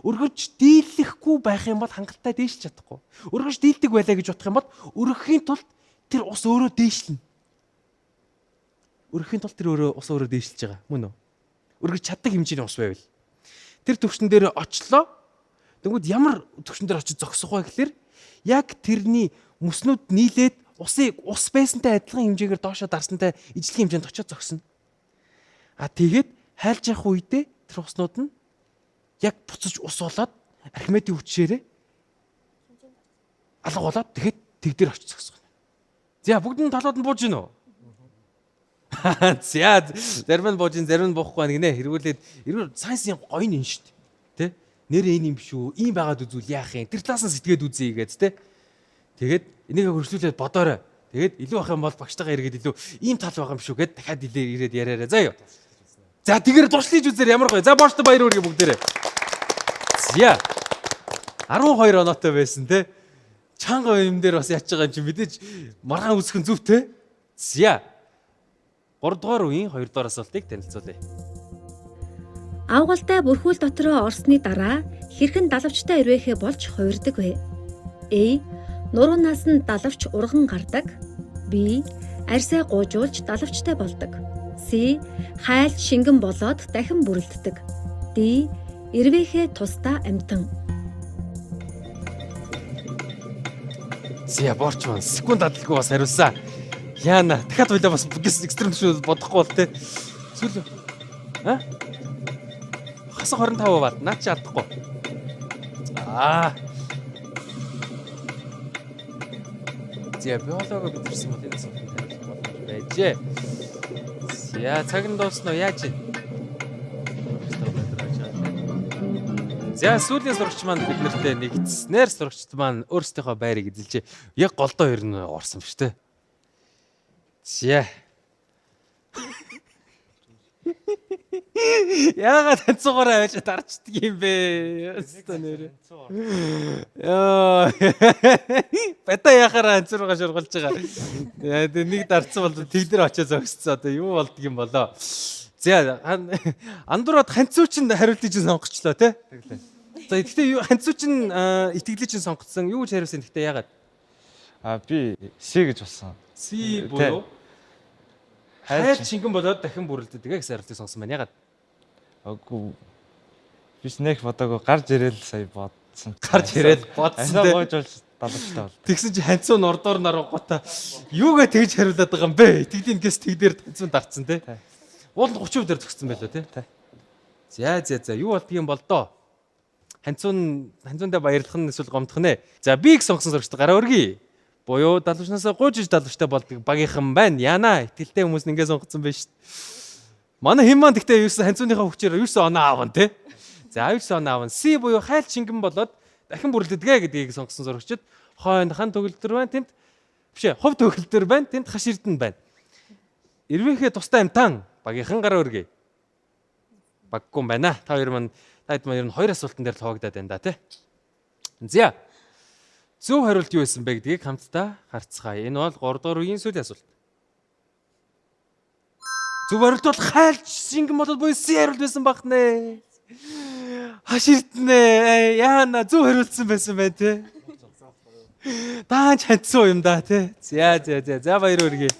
Өргөж дийлэхгүй байх юм бол хангалттай дээшлж чадахгүй. Өргөж дийлдэг байлаа гэж бодох юм бол өргөхийн тулд тэр ус өөрөө дээшлэнэ. Өргөхийн тулд тэр ус өөрөө дээшлж байгаа. Мөн үү? Өргөж чаддаг хэмжээний ус байвал. Тэр төвшин дээр очлоо. Тэгвэл ямар төвшин дээр очиж зогсох вэ гэхээр яг тэрний мөснүүд нийлээд усыг ус байсантай адилхан хэмжээгээр доошоо дарсантай ижлэх хэмжээнд очиж зогсно. Тэгээд хайлж явах үедээ тэр уснууд нь яг буцаж ус болоод Архимедийн хүчээрээ алга болоод тэгэхэд тэг дээр очиж зогсох. За бүгд нь талууд нь бууж гин үү? За зарим нь бууж гин, зарим нь буухгүй байна гинэ. Хэрвээ сайенсын гоё нь шүү дээ. Тэ? Нэрээ энэ юм шүү. Ийм байгаад үзвэл яах юм? Тэр талаас нь сэтгээд үзье гэж тэ. Тэгээд энийг хөрслүүлээд бодоорой. Тэгээд илүү ах юм бол багштайгаа иргэд илүү ийм тал байгаа юм шүү гэд дахиад ирээд яриараа. За юу. За тэгэр туршлиж үзээр ямар гоё. За боочтой баяр хүргэе бүгдээрээ. За 12 оноотой байсан те. Чанга юм дээр бас яач байгаа юм чи мэдээж маргаан үсгэн зүв те. За 3 дугаар үеийн 2 дугаар асуултыг танилцуулъя. Авгалтай бүрхүүл дотроо орсны дараа хэрхэн далавчтай ирвэхэ болж хувирдаг вэ? A. Нуруунаас нь далавч урган гардаг. B. Арьсаа гуужуулж далавчтай болдог. C. Хайлт шингэн болоод дахин бүрэлддэг. D. Ирвэхэ тусдаа амтан. Зя борч маань секунд адалгүй бас хариулсан. Яана дахиад байлаа бас экстрем төшөө бодохгүй бол те. Зүйл хасаа 25 бат наа чи чадахгүй. Зя биологи бидэрсэн бол энэ асуултанд хариулах боломж байжээ. Зя цаг нь дуусна уу яаж вэ? За сүүлийн сурагч маань бид нартэй нэгдснээр сурагчд маань өөрсдийнхөө байрыг эзэлжээ. Яг голдоо ер нь орсон ба штэ. За. Яагаад танцуугаараа байж дарчдаг юм бэ? Яста нэрээ. Бата яхаараа танцуугаа шургалж байгаа. Яа нэг дарцсан бол тэг дээр очиж зогсцоо. Одоо юу болдг юм болоо. За андуураад ханцуучин хариултыг чинь сонгочлоо те. За гэхдээ ханцуучин итгэлийг чинь сонгоцсон. Юу гэж хариулсан гэхдээ яагаад? Би С гэж болсон. С буюу хайлт шингэн болоод дахин бүрэлддэг гэсэн хариултыг сонгосон байна. Яагаад? Аггүй Биш нэг бодоагүй гарч ирээл сая бодсон. Гарч ирээл бодсон Асаа те. гоож болж далавчтай бол. Тэгсэн чи ханцуу нордоор наруугата юугээ тэгж хариулаад байгаа юм бэ? Тэгдийн гэс тэгдэр ханцуу дарцсан те. Уул 30% дээр зогссон байлоо те. За юу болдгийг бол доо. Ханцуундаа баярлах нь эсвэл гомдох нэ. За би их сонгосон сурагчд гараа өргөе. Буюу далавчнаасаа гуйж далавчтай болдог багийнхан байна. Яна итгэлтэй хүмүүс нь ингэ сонгоцсон байж шít. Манай хэм маань гэхдээ юусэн ханцууныхаа хүчээр 9 оноо аавн те. За 9 оноо аавн. С буюу хайл шингэн болоод дахин бүрлэдгээ гэдгийг сонгосон сурагчид хойнохан төгөлдөр байна тэнд бишээ хувь төгөлдөр байна тэнд хаш эрдэнэ байна. Ирвэхээ тустай амтан багийнхан гараа өргөе. Баггүй юм байна. Та хоёр маань ер нь хоёр асуултан дээр л хуваагдаад байна да тий. За. Зөв хариулт юу байсан бэ гэдгийг хамтдаа харцгаая. Энэ бол 3 дугаар үеийн сүүлийн асуулт. Зөв хариулт бол хайлч шингэн болоод буюу С хариулт байсан баг нэ. Хаш эрдэнэ. Яана зөв хариулсан байсан байна тий. Даанч ханцуу юм да тий. За баяр хүргэе.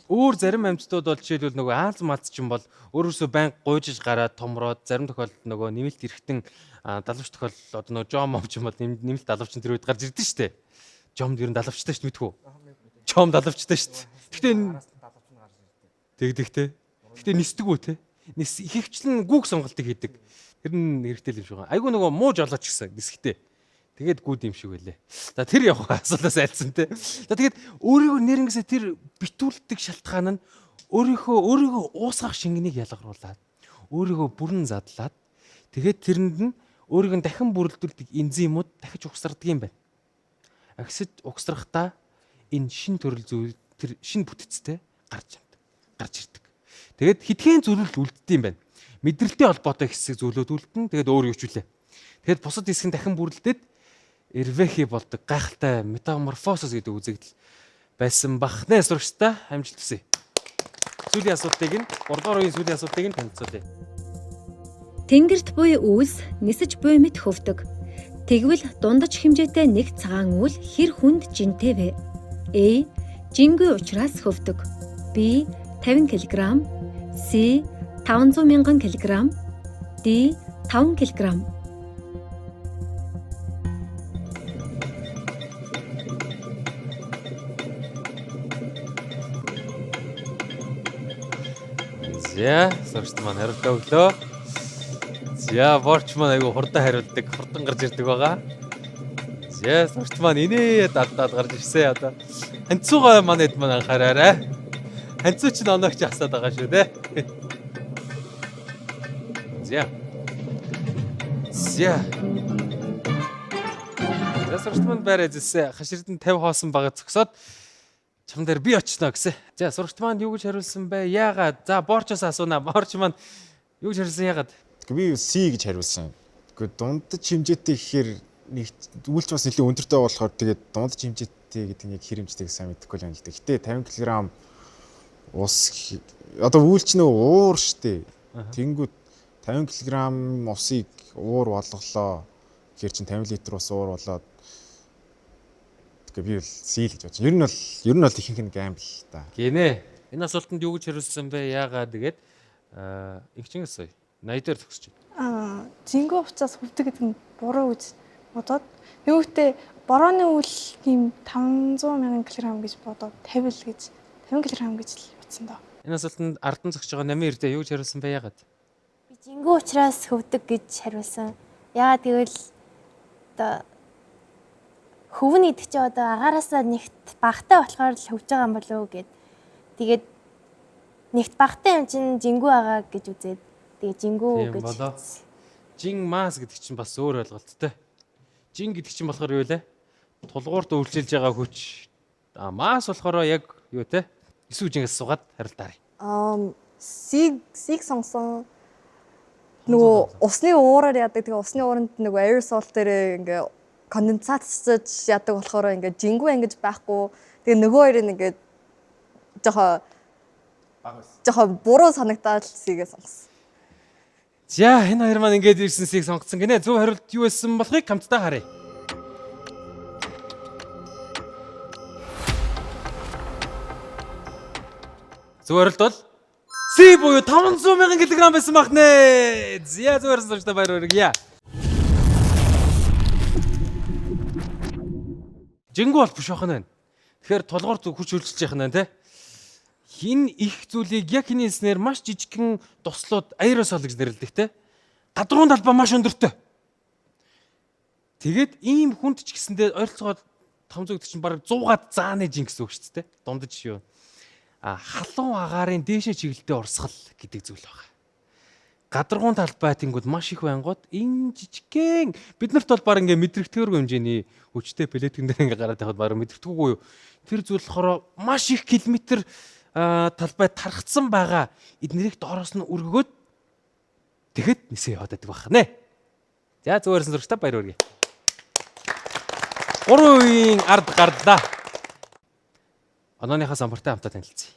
Өөр зарим амьтдууд бол жишээлбэл нөгөө аалз малц ч юм бол өөрөөсөө байнга гуйжиж гараад томроод зарим тохиолдолд нөгөө нэмэлт эрэхтэн далавч тохиолдол одоо нөгөө жом ом ч юм бол нэмэлт далавч тэр үед гарч ирдэ штэ. Жомд ер нь далавчтай штэ мэдхүү. Жом далавчтай штэ. Тэгдэгтэй. Гэтэ нисдэг үү те. Нис ихэвчлэн гүүг сонголтыг хийдэг. Тэр нь хэрэгтэй л юм шиг байна. Айгу нөгөө муу жолооч гэсэн нисгтэй. Тэгээд гүд юм шиг байлээ. За тэр явах асуулаас айлцсан те. За тэгээд өөрийгөө нэрнгэсээ тэр битүүлдэг шалтгаан нь өөрийгөө уусгах шингэнийг ялгаруулад өөрийгөө бүрэн задлаад тэгээд тэрэнд нь өөрийг нь дахин бүрэлдүүлдэг энзимүүд дахиж угсардаг юм байна. Агсаж угсрахдаа энэ шин төрөл зүйл тэр шин бүтэцтэй гарч ирдэг. Тэгээд хитгэн зүйлүүд үлддэг юм байна. Мэдрэлтэй холбоотой хэсэг зүйлүүд үлдэн тэгээд өөр юу ч үлээ. Тэгээд бусад хэсэг нь дахин бүрэлдээд эрвэхи болдог гайхалтай метаморфозис гэдэг үзэгдэл байсан бахнэ сурагчтай амжилт хүсье. Сүүлийн асуултыг нь 3 дугаар үеийн сүүлийн асуултыг нь танилцуулъя. Тэнгэрт буй үйлс нисэж буй мэт хөвдөг. Тэгвэл дундаж хэмжээтэй нэг цагаан үйл хэр хүнд жинтэй вэ? A. Жингүй учраас хөвдөг. B. 50 кг. C. 500 мянган кг. D. 5 кг. За, сурагчд маань хариултаа өглөө. За, борч маань айгу хурдан хариулдаг, хурдан гарч ирдэг байгаа. За, сурагчд маань инээ далдаад гарч ирсэн одоо. Ханцуугаа манайд маань анхаараарай. Ханцуу ч оногч асаад байгаа шүү дээ. За. Сурагчд маань байраа зэсээ хаширдан 50 хоосон байгаа зөксөд чам дээр би очно гэсэн. За сурагчд маань юу гэж хариулсан бэ? Яагаад? За борчоос асууна. Борч маань юу гэж хариулсан яагаад? Би C гэж хариулсан. Гэхдээ дундаж хэмжээтэй гэхээр нэг үйлч бас нэлээд өндөртэй болохоор тэгээд дундаж хэмжээтэй гэдэг нэг хэрэмжтэйг сайн мэдэхгүй л юм л дээ. Гэтэ 50 кг ус одоо үйлч нөө уур штэ. Тэнгүүд 50 кг усыг уур болголоо. Тэгэхээр чин 50 литр ус уур болоод би бол C л гэж бодож. Ер нь бол ихэнх нь гамбл та. Гинэ. Энэ асуултанд юу гэж хариулсан бэ? Яагаад тэгээд их чингээс сая 80 дээр төгсөж байна. Жингүү уцаас хөвдөг гэдэг нь буруу гэж бодоод нөгөөтэй борооны үйл тийм 500 мянган кг гэж бодоод 50 кг гэж л утсан доо. Энэ асуултанд ардан зогсож байгаа намын ирдэ юу гэж хариулсан бэ? Яагаад? Би жингүү учраас хөвдөг гэж хариулсан. Яагаад гэвэл одоо хөвн гэдэг чи одоо агаараасаа нэгт багтай болохоор л хөвж байгаа юм болов уу гэд. Тэгээд нэгт багтай юм чинь жингүү байгаа гэж үзээд тэгээд жингүү гэж. Жин мас гэдэг чинь бас өөр ойлголттой. Жин гэдэг чинь болохоор юу вэ? Тулгуурт өвлжилж байгаа хүч. Мас болохоор яг юу те? Эсвэл жингээс сугаад харилтаарай. Сиг сонсон нөгөө усны уураар яадаг. Тэгээ усны ууранд нөгөө aerosol дээр ингээ конденсатчж яадаг болохоор ингээ жингүү ингэж байхгүй. Тэгээ нөгөө хоёрыг ингээ жоохон буруу санагдаад сигээ сонгосон. За энэ хоёр маань ингээд ирсэн сиг сонгоцсон гинэ. Зөв хариулт юу байсан болохыг хамтдаа харъя. Зөв хариулт бол Си буюу 500,000 кг байсан бах нэ. Зя зүгээрсэн сурчтай баяр хүргье. Жингүү бол биш байх нь. Тэгэхээр толгоор хүч хөлсөж яах нь те. Хин их зүйлийг яг хиний хэлснээр маш жижигхэн туслууд аэросол гэж нэрлэдэг те. Гадрууны талбай маш өндөртэй. Тэгээд ийм хүнд ч гэсэндээ ойролцоогоор 500 гэдэг чинь бараг 100-аад зааны жин гэсэн үг шүү дээ. Дундаж юу. Халуун агаарын дээшээ чиглэлтэй урсгал гэдэг зүйл байна. Гадаргуун талбай тэнгууд маш их байнгут энэ жижигхэн бид нарт бол баг ингээ мэдрэгдэхэргүй хэмжээний хүчтэй плетин дээр ингээ гараад байхад баг мэдрэгдэхгүй юу. Тэр зүйл болохоор маш их километр талбай тархацсан байгаа эднэрийг доороос нь өргөгөөд тэгэхэд нисээ яваад байдаг байх нэ. За зүгээрсэн зурагтай баяр хүргэе. 3 үеийн ард гарлаа. Онооныхаа самбартай хамтаа танилцъя.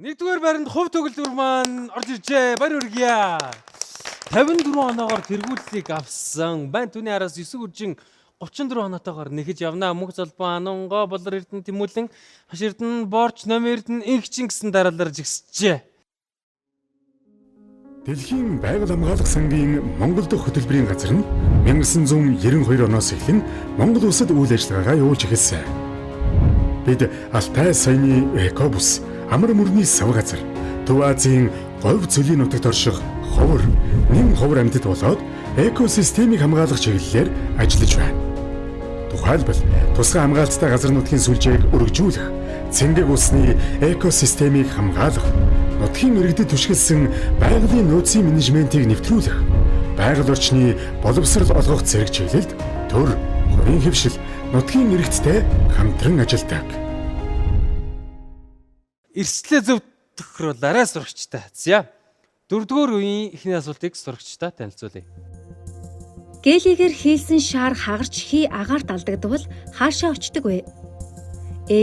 Нэгдүгээр байранд хувь төгөлдөр маань орж иржээ. Баяр хүргье. 54 оноогоор тэргүүллийг авсан. Байн түүний араас 9 үржин 34 оноотойгоор нэхэж явна. Мөнх золбоо Анонго Болор Эрдэнэ Тэмүүлэн Хаш Эрдэнэ Борч Ном Эрдэнэ Инхчин гэсэн дараалаар жигсжээ. Дэлхийн байгаль хамгаалах сангийн Монгол дахь хөтөлбөрийн газар нь 1992 оноос эхлэн Монгол улсад үйл ажиллагаагаа явуулж эхэлсэн. Бид Алтай саяны экобус амар мөрний сав газар Төв Азийн говь цөлийн нутагт орших ховор, нэм ховор амьтад болоод экосистемийг хамгаалах чиглэлээр ажиллаж байна. Тухайлбал тусгай хамгаалцтай газар нутгийн сүлжээг өргөжүүлэх, цэнгэг усны экосистемийг хамгаалах, нутгийн иргэдэд түшгэлсэн байгалийн нөөцийн менежментийг нэвтрүүлэх, байгаль орчны боловсрол олгох зэрэг чиглэлд төр, хувийн хэвшил, нутгийн иргэдтэй хамтран ажилладаг. Эрсдлээ зөв тохируулаарай сурагчтай. За 4-р үеийн эхний асуултыг сурагчтай танилцуулъя. Гээлигээр хийсэн шаар хагарч хий агаарт алдагдвал хаашаа очдөг вэ? A.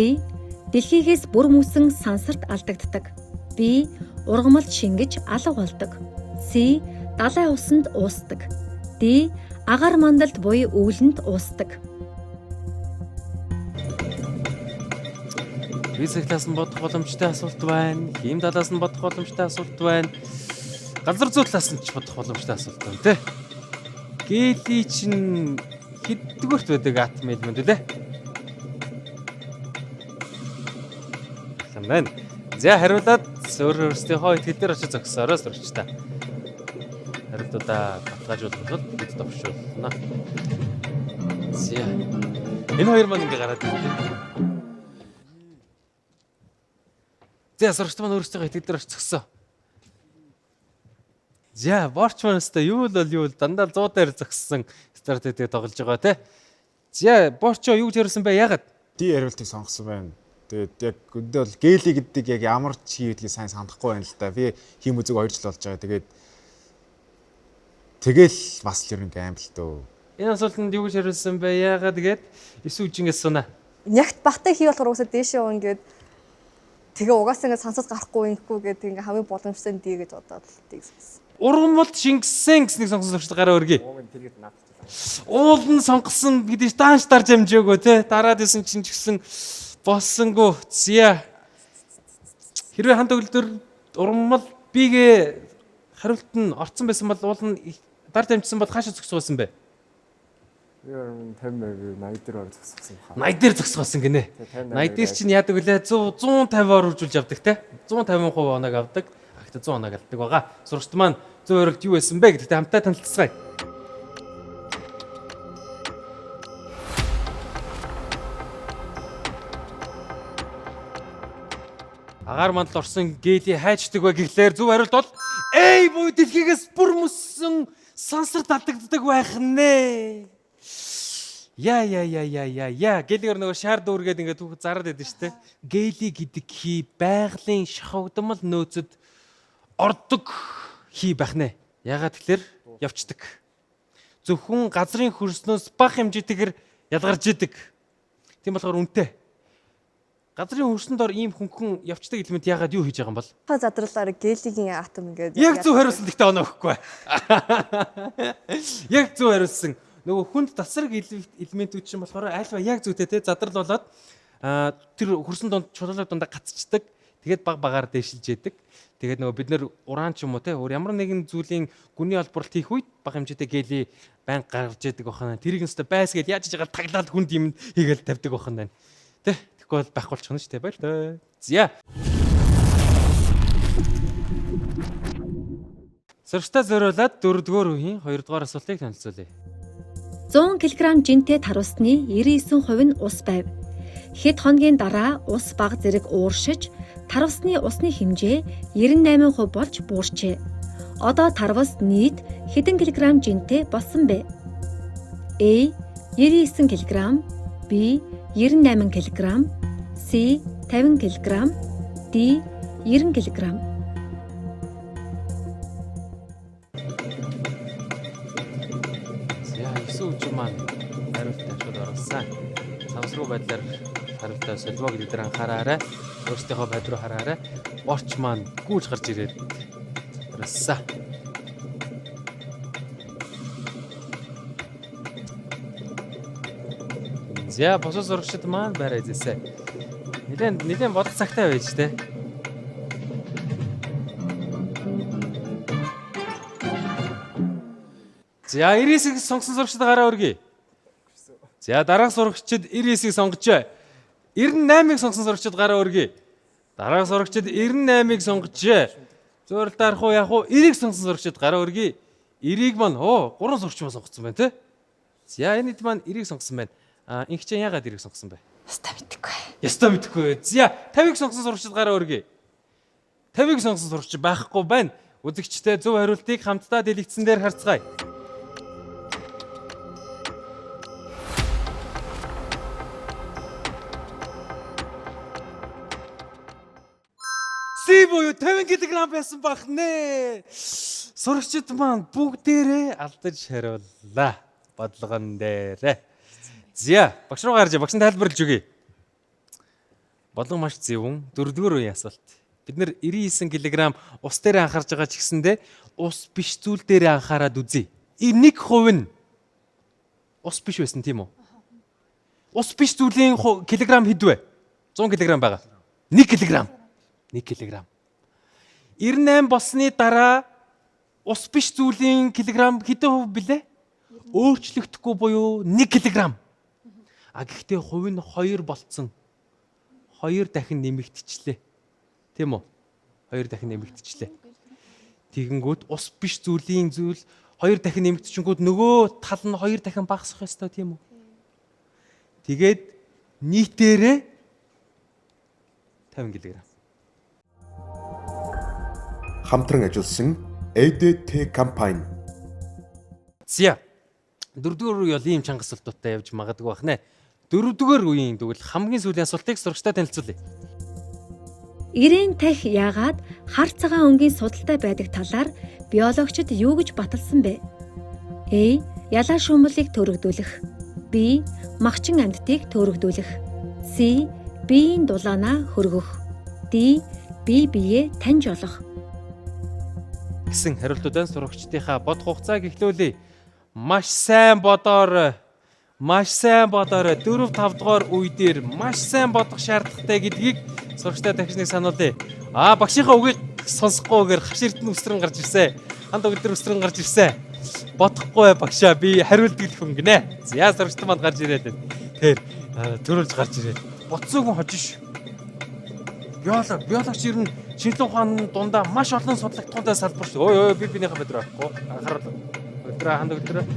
Дэлхийгээс бүр мөсөн сансарт алдагддаг. B. Ургамалд шингэж алга болдог. C. Далай усанд уусдаг. D. Агаар мандалд буюу өвлөнд уусдаг. Физиклаас нь бодох боломжтой асуулт байна. Хим талаас нь бодох боломжтой асуулт байна. Газар зүй талаас нь ч бодох боломжтой асуулт байна тий. Гели чинь хэддүгээрт байдаг атом элемент үлээ. Сайн. За хариулаад өөрсдийнхөө итгэл дээр очиж зогсоорой сурчтай. Хариултуудаа баталгаажуулахад бид товшруулна. За. Энэ хоёр маань ингээ гараад ирлээ. За сурагч маань өөрсдөө итгэл дээр очиж зогсоо. За борч маань өстой юу л дандаа 100 дээр зогссон стратеги тоглож байгаа те. За борчоо юу гэж хариулсан бэ? Яагаад? Ди хариултыг сонгосон байна. Тэгээд яг өндөө бол гели гэдэг яг ямар ч хийдгийг сайн санахгүй байна л да. Би хийм үзэг 2 жил болж байгаа. Тэгэл бас л ер нь аим л дөө. Энэ асуултанд юу гэж хариулсан бэ? Яагаад тэгээд 9 үжингээс сунаа. Ягт багтай хий болохоор уусаа дээшээ явна гээд тэгээ угаасаа ингэ сансаас гарахгүй ингэхгүй гэдэг ингээ хамгийн боломжтой нь дий гэж бодоод тийг сонгосон. Ургамалд шингэсэн гэснийг сонгосон сурагчд гараа өргөе. Уул нь сонгосон гэдэг чинь даанч дарж амжаагүй те. Дараад исэн чинь ч гэсэн болсонгүй. Зя. Хэрвээ хан төгөлдөр ургамал бигээ хариулт нь орцсон байсан бол уул нь дарж амжсан бол хаашаа зогсоосон бэ? Ер нь 50% 80 дээр орж зогссон байна. 80 дээр зогсоосон гинэ. 80 дээр чинь яадаг вүлээ 150 оруулж авдаг те. 150% оног авдаг. Ахта 100 оног авдаг байгаа. Сурагчд маань зөв хариулт юу байсан бэ гэдэгт хамтаа танилцгаая. Агаар мандал орсон гели хайчдаг ба гэхлээр зөв хариулт бол A буюу дэлхийгээс бүр мөссөн сансарт алдагддаг байх нэ. Яа. Гэлигээр нөгөө шаар дүүргээд ингээд түүх зараад байдаг шүү дээ. Гели гэдэг хий байгалийн шахагдмал нөөцөд ордог хий байх нэ. Ягаад тэгэхээр явцдаг. Зөвхөн газрын хөрснөөс бага хэмжээтэйгээр ялгарч идэг. Тийм болохоор үнэтэй. Газрын хөрсөнд ор ийм хөнгөн явцдаг элемент яагаад юу хийж байгаа юм бол? Та задралаар гелигийн атом ингээд Яг зөв хариулсан гэхдээ оноо өгөхгүй. Яг зөв хариулсан. Нөгөө хүнд тасраг элементүүд чинь болохоор альва яг зүйтэй те задрал болоод тэр хөрсөн донд чулуулаг дундаа гацчдаг. Тэгээд баг багаар дээшилж яадаг. Тэгээд нөгөө бид нэр уран ч юм уу те ямар нэгэн зүйлийн гүний олборлт хийх үед баг хэмжээтэй гели байн гаргаж яадаг бахана. Тэрийг өстө байсгээд яаж байгаа таглаад хүнд юм хийгээл тавьдаг бахана. Тэ тэгэхгүй бол байхгүй болчихно шүү дээ. Баярлалаа. За. Сургалтаа зориулаад 4-р үеийн 2-р асуултыг танилцуулъя. 100 кг жинтэй таруулсны 99% нь ус байв. Хэд хоногийн дараа ус баг зэрэг ууршиж, тарвасны усны хэмжээ 98% болж буурчээ. Одоо тарвас нийт хэдэн килограмм жинтэй болсон бэ? A 99 кг, B 98 кг, C 50 кг, D 90 кг. Сүүж маань хариултаа шууд оруулсан. Самсруу байдлаар хариултаа соливо гэдэг дээр анхаараарай. Өөрсдийнхөө байд руу хараарай. Борч маань гүйж гарч ирээд оруулсан. За босоо сурагчид маань байраа эзэсэ. Нилээн бодох цагтай байж тээ. За 99-ийг сонгосон сурагчид гараа өргөе. За дараах сурагчид 99-ийг сонгожээ. 98-ыг сонгосон сурагчид гараа өргөе. Дараах сурагчид 98-ыг сонгожээ. Зөөрөл дарах уу яах уу? 90-ийг сонгосон сурагчид гараа өргөе. 90-ийг маань 3 сурагч маань сонгоцсон байна те. За энэ хэд маань 90-ийг сонгосон байна. Инх чинь яагаад 90-ийг сонгосон бэ? Ястаа мэдэхгүй. За 50-ыг сонгосон сурагчид гараа өргөе. 50-ыг сонгосон сурагч байхгүй байна. Үзэгчтэй зөв хариултыг хамтдаа дэлгэцэн дээр харцгаая. Си буюу 50 кг байсан бах нэ. Сурагчид маань бүгдээрээ алдаж хариуллаа. Бодлогон дээрээ. За, багш руу гарч багш нь тайлбарлаж өгье. Бодлого маш зөвөн. 4-р үеийн асуулт. Бид нэр 99 кг ус дээр анхаарч байгаа ч гэсэндээ ус биш зүйл дээр анхаарад үзье. 1% нь ус биш байсан тийм үү? Ус биш зүйлийн килограмм хэд вэ? 100 кг байгаа. 1 кг. 1 кг. 98 болсны дараа ус биш зүйлийн килограмм хэдэн хувь билээ? Өөрчлөгдөхгүй буюу 1 кг. Гэхдээ хувь нь 2 болцсон. 2 дахин нэмэгдчихлээ. Тийм үү? 2 дахин нэмэгдчихлээ. Тэгэнгүүт ус биш зүйлийн зүйл 2 дахин нэмэгдчихэнгүүт нөгөө тал нь 2 дахин багасах ёстой тийм үү? Тэгээд нийтээрээ 50 кг. Хамтран ажилласан ADT компани. За 4-р үе бол ийм чанга асуултуудтай явж магадгүй бах нэ. 4-р үеийн тэгвэл хамгийн сүүлийн асуултыг сурагчдаа танилцуулъя. Ирээн тах яагаад хар цагаан өнгийн судалтай байдаг талаар биологчид юу гэж баталсан бэ? A. Ялаа шумбалыг төрөгдүүлэх. B. Махчин амьтдыг төрөгдүүлэх. C. Биеийн дулаанаа хөргөх. D. Бие биеэ таньж олох. Гэсэн хариултуудаа сурагчдынхаа бод хугацааг эхлүүлье. Маш сайн бодоорой. 4-5 дугаар үе дээр маш сайн бодох шаардлагатай гэдгийг сурагчдаа дахиж нэг сануулъя. Багшийнхаа үгийг сонсохгүйгээр хаш эрдэнэ өсрөн гарч ирсэн. Ханд өдөр өсрөн гарч ирсэн. Бодохгүй багшаа би хариулдаг хөнгөнэ. За сурагчд манд гарч ирээд байна. Тэр төрүүлж гарч ирээд. Бодсоогүй хожиш. Биологч ер нь шинжилгээ ухааны дундаа маш олон судалгаатай салбар шүү. Ой бинийхээ бедрээ авахгүй. Анхааруулга.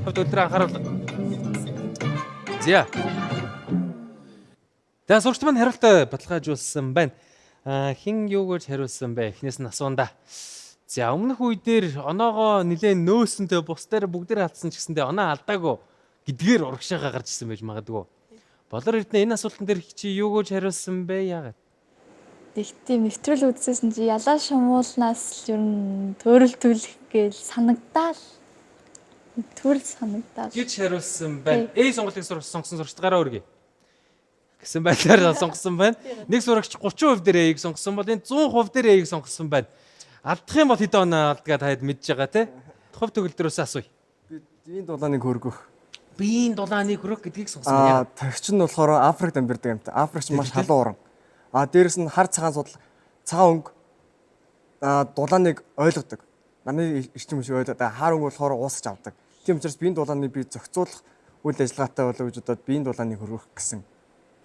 Өдрөө анхааруулга. За. За сурагч маань хариултаа баталгаажуулсан байна. Хин юу гэж хариулсан бэ? Эхнээс нь асуунда. За өмнөх үе дээр оноогоо нилээн нөөсөнтэй бус дээр бүгдээр алдсан ч гэсэндээ оноо алдаагүй гэдгээр урагшаага гарч ирсэн байж магадгүй. Болор эрдэнэ энэ асуултан дээр чи юу гэж хариулсан бэ? Яагаад? Тэгтээ нэвтрүүл үзсэн чи ялаа шумуулнаас ер нь төрөлтүүлэх гээл санагдаал. Төрөл санагдаал. Гэж хариулсан байна. A сонголтыг сонгосон сурагчд гараа өргөе. гэсэн байдлаар сонгосон байна. Нэг сурагч 30% дээр A-г сонгосон бол энэ 100% дээр A-г сонгосон байна. Алдах юм бол хэдэн оноо алдгаа таад мэдж байгаа те. Хувь төгөлдрөөс асууя. Биеийн дулааныг хөргөх. Биеийн дулааныг хөргөх гэдгийг сонгосон юм. Тагч нь болохоор Африкт амьдардаг юмтай. Африкч маш халуун уран. Дээрэс нь хар цагаан судал цагаан өнгө дулааныг ойлгодог. Манай эрчим шиг ойлгодог. Хар өнгө болохоор уусч авдаг. Тийм учраас биеийн дулааныг би зохицуулах үйл ажиллагаатай болов гэж бодоод биеийн дулааныг хөргөх гэсэн.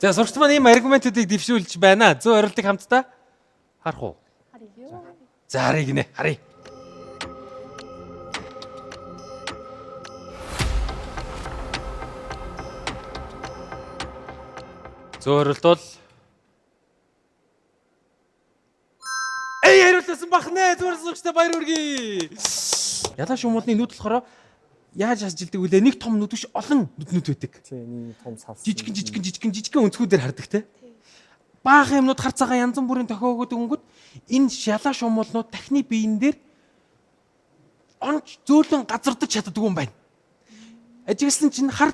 За сурагч маань ийм аргументуудыг дэвшүүлж байна. Зөв хариултыг хамтдаа харах уу? Харъя. За харъя гинэ. Харъя. Зөв хариулт бол хариулсан бахнэ. Зүгээр сурагчтай баяр хүргэе. Ялаа шумуулны нүд болохоор яаж ажилдаг вүлээ? Нэг том нүд биш олон нүднүүд байдаг. Тийм, нэг том савс. Жижигэн өнцгүүдээр хардаг те. Баахан юмнууд хар цагаан янз бүрийн тохиогоод өнгөд энэ шалаа шумуулнууд тахны биеийн дээр онц зөөлөн газардаж чаддаг юм байна. Ажигласан чинь хар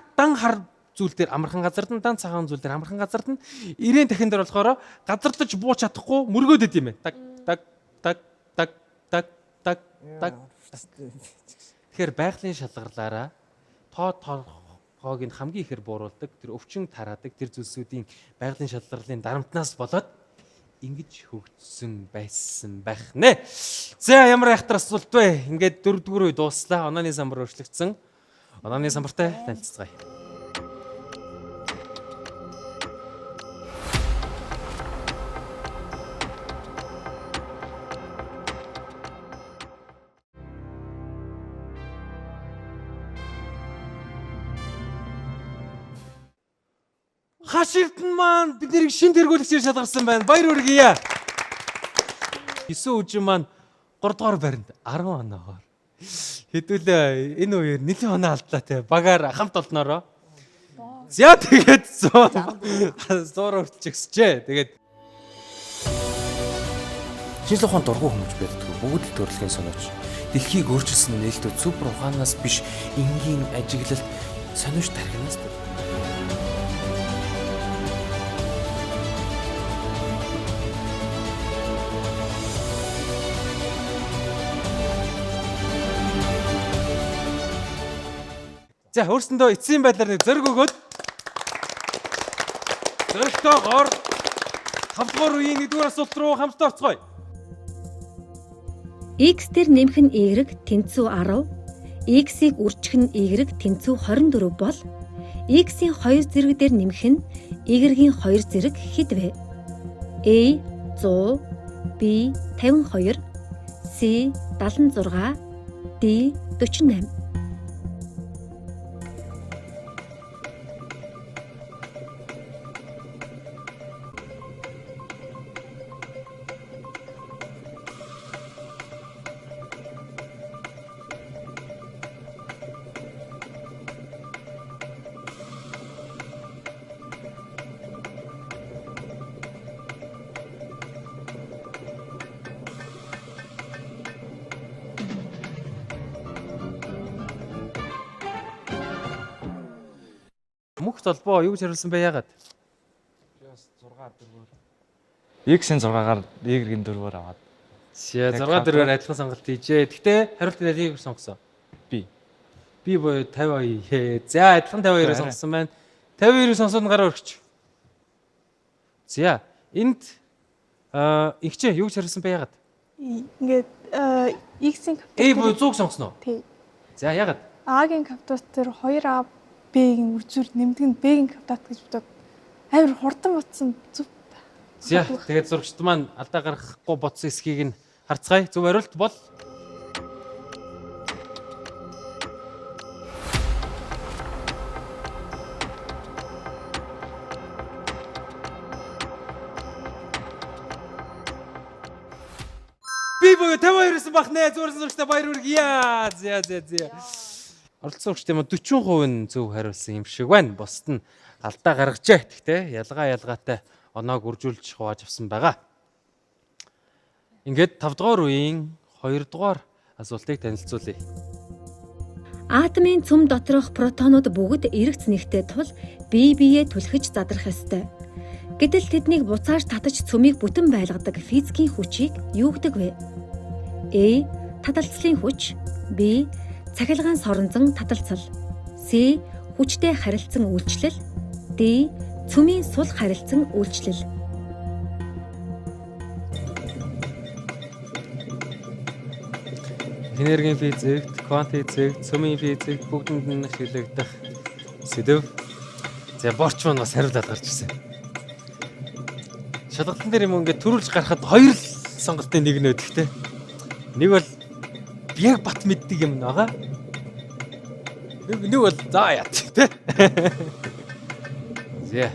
зүйл дээр амархан газардан, дан цагаан зүйл дээр амархан газардан, ирээн дахин дээр болохоор газардаж бууж чадахгүй мөргөөд идэм юм. Таг. Тэгэхээр байгалийн шалгарлаараа тоог нь хамгийн ихээр бууруулдаг, тэр өвчин тараадаг, тэр зүйлсүүдийн байгалийн шалгарлын дарамтнаас болоод ингэж хөгжсөн байсан байх нэ. За ямар айхтар асуулт вэ? Ингээд 4-р үе дууслаа. Онооны самбар өөрчлөгдсөн. Онооны самбартай танилццгаая. Хаширтан маань биднийг шин тэргүүлэгчээр шалгарсан байна. Баяр хүргэе. 9 үжин маань 3 дугаар байранд 10 оноогоор. Хэдүүлээ энэ үеэр нэлийн оноо алдлаа те. Багаар хамт олноороо. За тэгээд 100 хүртэлчихсчээ. Тэгээд шинжлэх ухаанд дургүй хүмүүс байдаг. Бүгд л төрөлхийн сониуч. Дэлхийг өөрчилсөн нээлтүүд супер ухаанаас биш энгийн ажиглалт сониуч тархинаас байдаг. За өөрсөндөө эцсийн байдлаар нэг зориг өгөөд зоригтойгоор 5 дугаар үеийн 1-р асуулт руу хамтдаа орцгоё. X дээр нэмэх нь Y тэнцүү 10, X-ийг үржих нь Y тэнцүү 24 бол X-ийн 2 зэрэг дээр нэмэх нь Y-ийн 2 зэрэг хэд вэ? A 100, B 52, C 76, D 48. Мөнх толбоо юу гэж хариулсан бэ яагаад? Би бас 6-4-өөр. X-ийн 6-гаар Y-ийн 4-өөр аваад. За 6-4-өөр адилхан сонголт хийжээ. Гэхдээ хариулт нь Y-г сонгосон. B. B буюу 52. За адилхан 52-ыг сонгосон байна. 52-ыг сонсоод гараа өргөч. За энд игчээ юу гэж хариулсан бэ яагаад? Ингээд X-ийн капитал. A буюу 100-г сонгосон уу? Тий. За яагаад? А-гийн капитал дээр 2A B-ийн үржүүр нэмдэг нь B-ийн капитал гэж бодоод амар хурдан ботсон зүв. За тэгээд зурагчд маань алдаа гаргахгүй бодсон эсхийг нь харцгаая. Зөв хариулт бол би буюу 52-сэн бахнэ. Зурсан зурагчтай баяр хүргье. За. Оролцсон хүчтэй маань 40% нь зөв хариулсан юм шиг байна. Бусд нь алдаа гаргажээ. Гэхдээ ялгаатай оноог үржүүлж хувааж авсан байгаа. Ингээд 5 дугаар үеийн 2 дугаар асуултыг танилцуулъя. Атомын цөм доторх протонууд бүгд эргц нэгтэй тул бие биеэ түлхэж задрах ёстой. Гэтэл тэднийг буцааж татаж цөмийг бүтэн байлгадаг физикийн хүчийг юу гэдэг вэ? A. Таталцлын хүч. B. Цахилгаан соронзон таталцал. C. Хүчтэй харилцан үйлчлэл. D. Цөмийн сул харилцан үйлчлэл. Энергийн физикт, квантын физикт, цөмийн физикт бүгдэнд нь ашиглагдах сэдв. За борч маань бас хариулаад гарч ирсэн. Шалгалтын дээр юм ингээд төрүүлж гарахад хоёр л сонголтын нэг нь өдөхтэй. Нэг бол яг бат мэддэг юм байгаа. Нэг бол за яа тий. Зэ.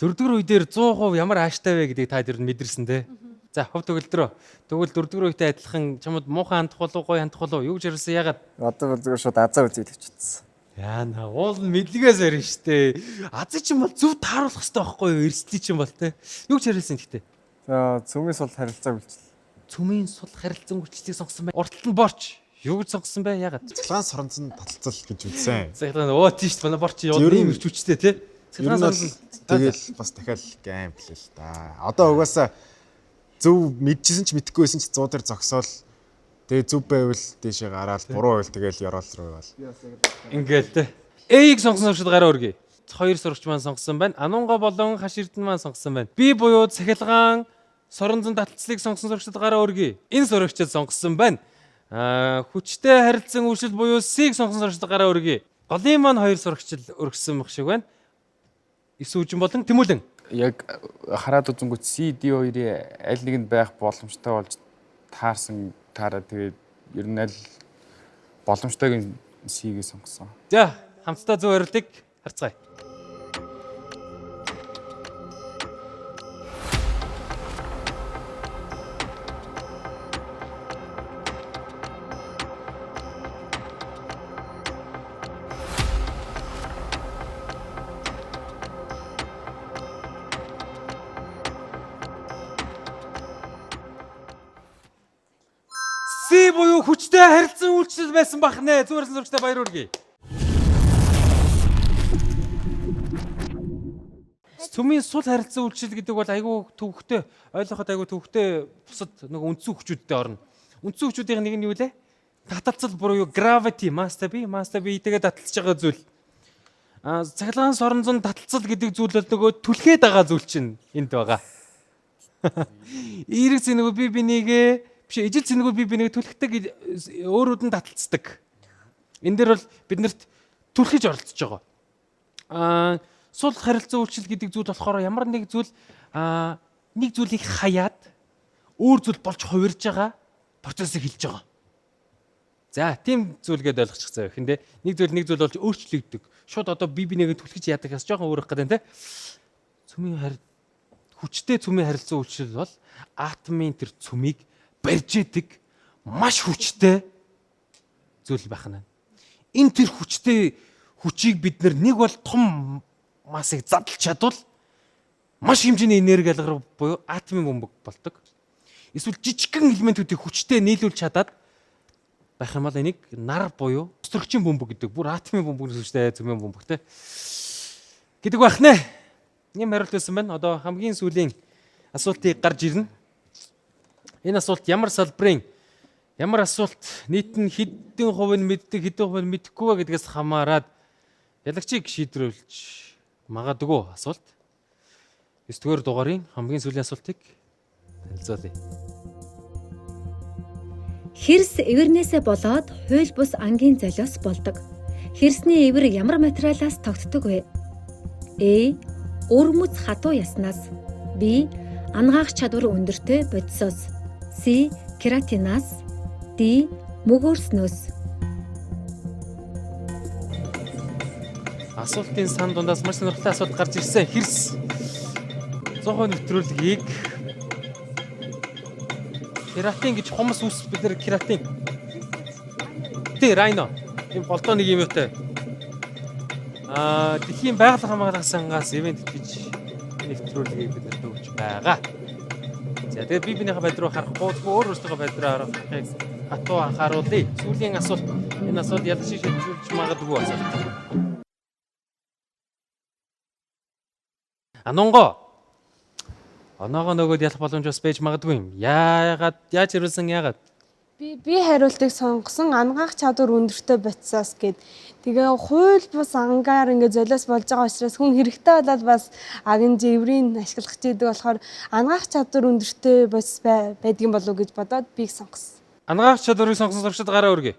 Дөрөвдүгээр үе дээр 100% ямар ааштай вэ гэдгийг та тэр нь мэдэрсэн те. За хөв төгөлдрөө. Тэгвэл дөрөвдүгээр үетэй адилхан чамд муухан хандах болов гоё хандах болов юу гэж ярьсан ягаад? Одоо бол зүгээр шууд азаа үзээд явчихсан. Яана уул нь мэдлэгээс ярина штэ. Азы чинь бол зөв тааруулах хэрэгтэй байхгүй юу? Эрсдлийн чинь бол те. Юу гэж ярьсан гэхдээ? За цөмийн сул харилцааг үйлчлэл. Цөмийн сул харилцан хүчлийг сонгосон бай. Уртл нь борч. Юу гэж сонгосон бэ? Ягаад? Цахилгаан соронзон таталцал гэж үзсэн. Цахилгаан тийш манай борч яваад ийм ирч хүчтэй те. Цахилгаан соронзон тэгэл бас дахиад геймплей л да. Одоо угаасаа зөв мэдчихсэн ч мэдэхгүй байсан ч 100 дээр зогсоол тэгээ зөв байвал дээшээ гараад буруу байвал тэгэл ёроол руу явал. Ингээл те. A-ийг сонгосон сурагчид гараа өргөе. Хоёр сурагч маань сонгосон байна. Анунга болон хаш эрдэнэ маань сонгосон байна. B буюу цахилгаан соронзон таталцлыг сонгосон сурагчид гараа өргөе. Энэ сурагчид сонгосон байна. Хүчтэй харилцан үйлчлэл буюу C-г сонгосон сурагчид гараа өргөе. Голын маань хоёр сурагчид өргөсөн мөх шиг байна. 9 үжин болон Тэмүүлэн. Яг хараад үзэнгүүт CD2-ийн аль нэгэнд байх боломжтой болж таараад тэгээд ер нь аль боломжтойг нь C-гээ сонгосон. За хамтдаа зөв хариултыг харцгаая. C буюу хүчтэй харилцан үйлчлэл байсан бах нэ. Зүгээрсэн сурагчтай баяр хүргэе. Цөмийн сул харилцан үйлчлэл гэдэг бол айгүй төвхтэй, ойлгоход айгүй төвхтэй бусад нэг үндсэн хүчүүдтэй орно. Үндсэн хүчүүдийн нэг нь юу лээ? Таталцал буюу gravity, mass to be тэгээд таталцж байгаа зүйл. Цахилгаан соронзон таталцал гэдэг зүйл бол нөгөө түлхээд байгаа зүйл чинь энд байгаа. Эерэг зэнгүү би бинийгээ ижил зэнгүү би бинийг түлхдэг өөрүүд нь таталцдаг. Энэ дээр бол биднэрт түлхэж оролцож байгаа. Сул харилцан үйлчлэл гэдэг зүйл болохоор ямар нэг зүйл нэг зүйлийг хаяад өөр зүйл болж хувирж байгаа процессыг хэлж байгаа. За, тийм зүйлгээд ойлгочихсан юм хин тэ. Нэг зүйл болж өөрчлөгддөг. Шууд одоо би бинийгээ түлхэж яадаг бас жоохон өөрөх гэдэг тэ. Хүчтэй цөмийн харилцан үйлчлэл бол атомын тэр цөмийг барьж идэг маш хүчтэй зүйл байх нь. Энэ тэр хүчийг бид нэг бол том массыг задлж чадвал маш хэмжээний энерги алгар буюу атомын бөмбөг болдог. Эсвэл жижигхэн элементүүдийг хүчтэй нийлүүлж чадаад байх юм бол энийг нар буюу өсөрөгчийн бөмбөг гэдэг. Бүр атомын бөмбөгнөөс хүчтэй цөмийн бөмбөгтэй гэдэг байх нэ. Ийм хариулт байсан байна. Одоо хамгийн сүүлийн асуултыг гарч ирнэ. Энэ асуулт ямар салбарын ямар асуулт нийт нь хэдэн хувь нь мэддэг хэдэн хувь нь мэдэхгүй вэ гэдгээс хамаарат ялагчийг шийдвэрлэж магадгүй асуулт. 9-р дугаарын хамгийн сүүлийн асуултыг танилцуулъя. Хэрс эвэрнээсээ болоод хууль бус ангийн золиос болдог. Хэрсний эвэр ямар материалаас тогтдог вэ? A. Өрмөц хатуу яснаас. B. Ангаах чадвар өндөртэй бодисоос. C. Кератинаас. D. Мөгөөрснөөс. Асуултын сан дундаас маш сонирхолтой асуулт гарч ирсэн. Хэрс 100% нэвтрүүлгийг кератин гэж хумс үс бид нэр кератин. Райно. Энэ болдоо нэг юм өтэй. Дэлхийн байгаль хамгаалах сангаас ивент гэж нэвтрүүлгийг бид нарт өгч байгаа. За тэгээд би бинийхээ байд руу харахгүй өөр өөртөө байд руу харахыг хатуу анхааруулъя. Сүүлийн асуулт энэ Энэ асуулт ялгшиг шийдвэрлэж магадгүй асуулт. Анонго. Оноогоо нөгөөд ялах боломж бас байж магадгүй юм. Яаж хариулсан яагаад? Би хариултыг сонгосон ангаах чадвар өндөртэй бодисоос гээд тэгээ хууль бус ангаар ингээд золиос болж байгаа учраас хүн хэрэгтэй болоод бас агийн живрийн ашиглах гэдэг болохоор ангаах чадвар өндөртэй бодис байдгийн болов уу гэж бодоод бийг сонгосон. Ангаах чадварыг сонгосон сурагчид гараа өргөе.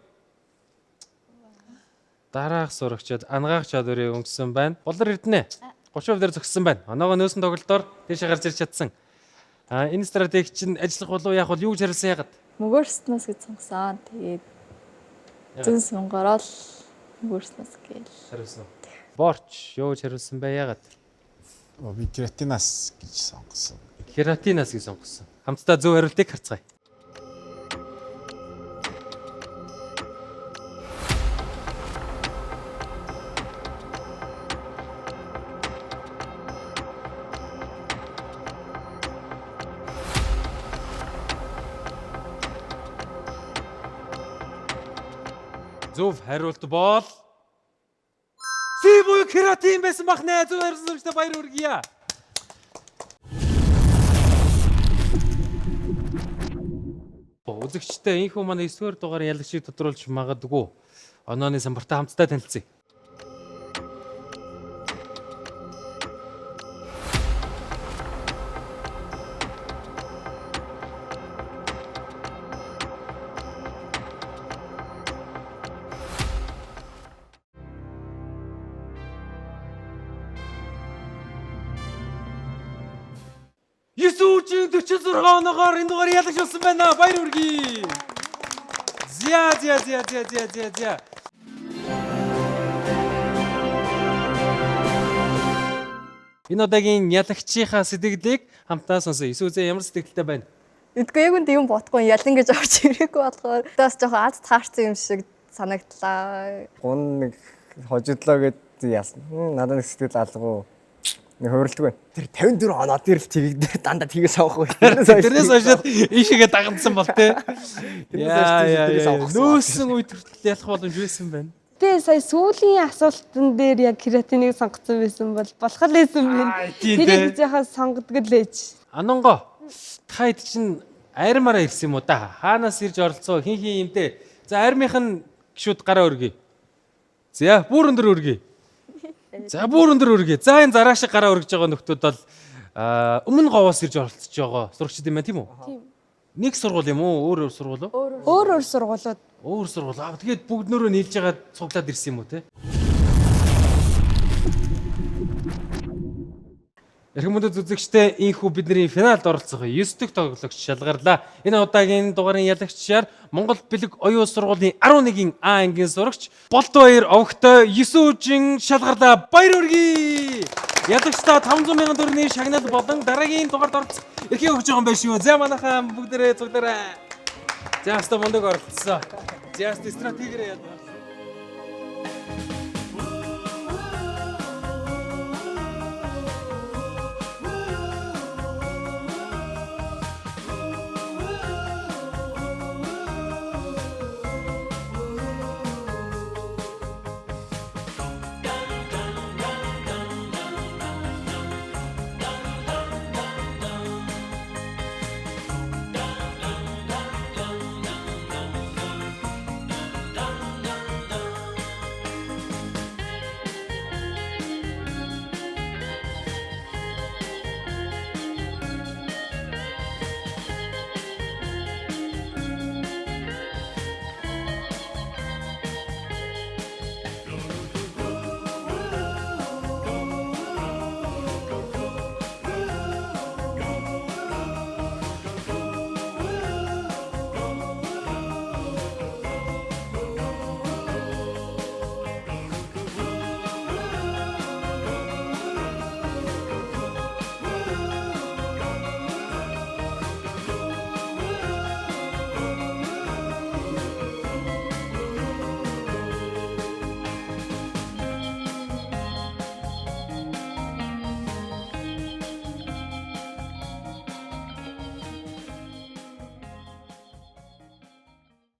Дараах сурагчид ангаах чадварыг өнгөсөн байна. Болор Эрдэнэ 30% дээр зогссон байна. Оноогоо нөөсөн тоглолтоор тийшээ гарч ирж чадсан. Энэ стратеги чинь ажиллах болов яах вэ? Юу гэж хариулсан яагаад? Мөгөөрснөөс гэж сонгосон. Тэгээд зүүн сонгороо л мөгөөрснөөс гээл. Хариулсан. Борч юу гэж хариулсан бэ яагаад? Би кератинаас гэж сонгосон. Кератинаас гэж сонгосон. Хамтдаа зөв хариултыг харцгаая. Зөв хариулт бол Си буюу кератин байсан бахнаа. Зөв хариулсан хүмүүстээ баяр хүргье. Үзэгчтэй энэхүү манай 9-р дугаарын ялагчийг тодруулж магадгүй. Онооны самбартай хамтдаа танилцъя. Юсүүчийн 46 оноогоор энэ дугаар ялагч болсон байна. Баяр хүргэе. Зя. Энэ удаагийн ялагчийнхаа сэтгэлийг хамтдаа сонсоё. Юсүүзээ ямар сэтгэлтэй байна? Эдгээр яг үнд юм бодохгүй ялан гэж авч ирээгүй болохоор бас жоохон аз таарсан юм шиг санагдлаа. Гун нэг хожидлоо гэд яасан. Надад нэг сэтгэл алгуу. Нэг хөрөлдөг байна. Тэр 54 оноо дээр л тгийгдээ дандаа тгийгээс авахгүй. Тэрнээс хойш ийшээгээ дагнсан бол тээ. Нөөсөн үед хүртэл ялах боломж байсан байна. Тэ сая сүүлийн асуултан дээр яг кератиныг сонгоцсон байсан бол болох л байсан байна. Тэрийг яхаа сонгодог л ээж. Анонго та хэд чинь айрмаараа ирсэн юм уу да? Хаанаас ирж оролцоо хин юмдээ. За айрмынх нь гişүүд гараа өргөе. За бүр өндөр өргөе. За бүр өндөр өргөе. За энэ зараа шиг гараа өргөж байгаа нөхдүүд бол өмнө говоос ирж оролцож байгаа сурагчид юм байна тийм үү? Тийм. Нэг сургууль юм уу? Өөр сургууль уу? Өөр сургуулиуд. Өөр сургууль. Тэгээд бүгд нөрөө нийлж байгаа цуглаад ирсэн юм уу те? Эрхэм мөндөд үзэгчтэй ийхүү бидний финалд оролцох 9 дэх тоглогч шалгарлаа. Энэ удаагийн дугаарын ялагчаар Монгол бэлэг оюун сургуулийн 11-ийн А ангийн сурагч Болдбаяр Овогтой 9 үжин шалгарлаа. Баяр хүргэе. Ялагчдаа 500,000 төгрөгийн шагнал болон дараагийн дугаард оролцох эрхийг өгч байгаа юм байна шүү. За манайхаа бүгдээрээ цуглаарай. За хаста мундаг оролцсон. За хаста стратегиэр яд.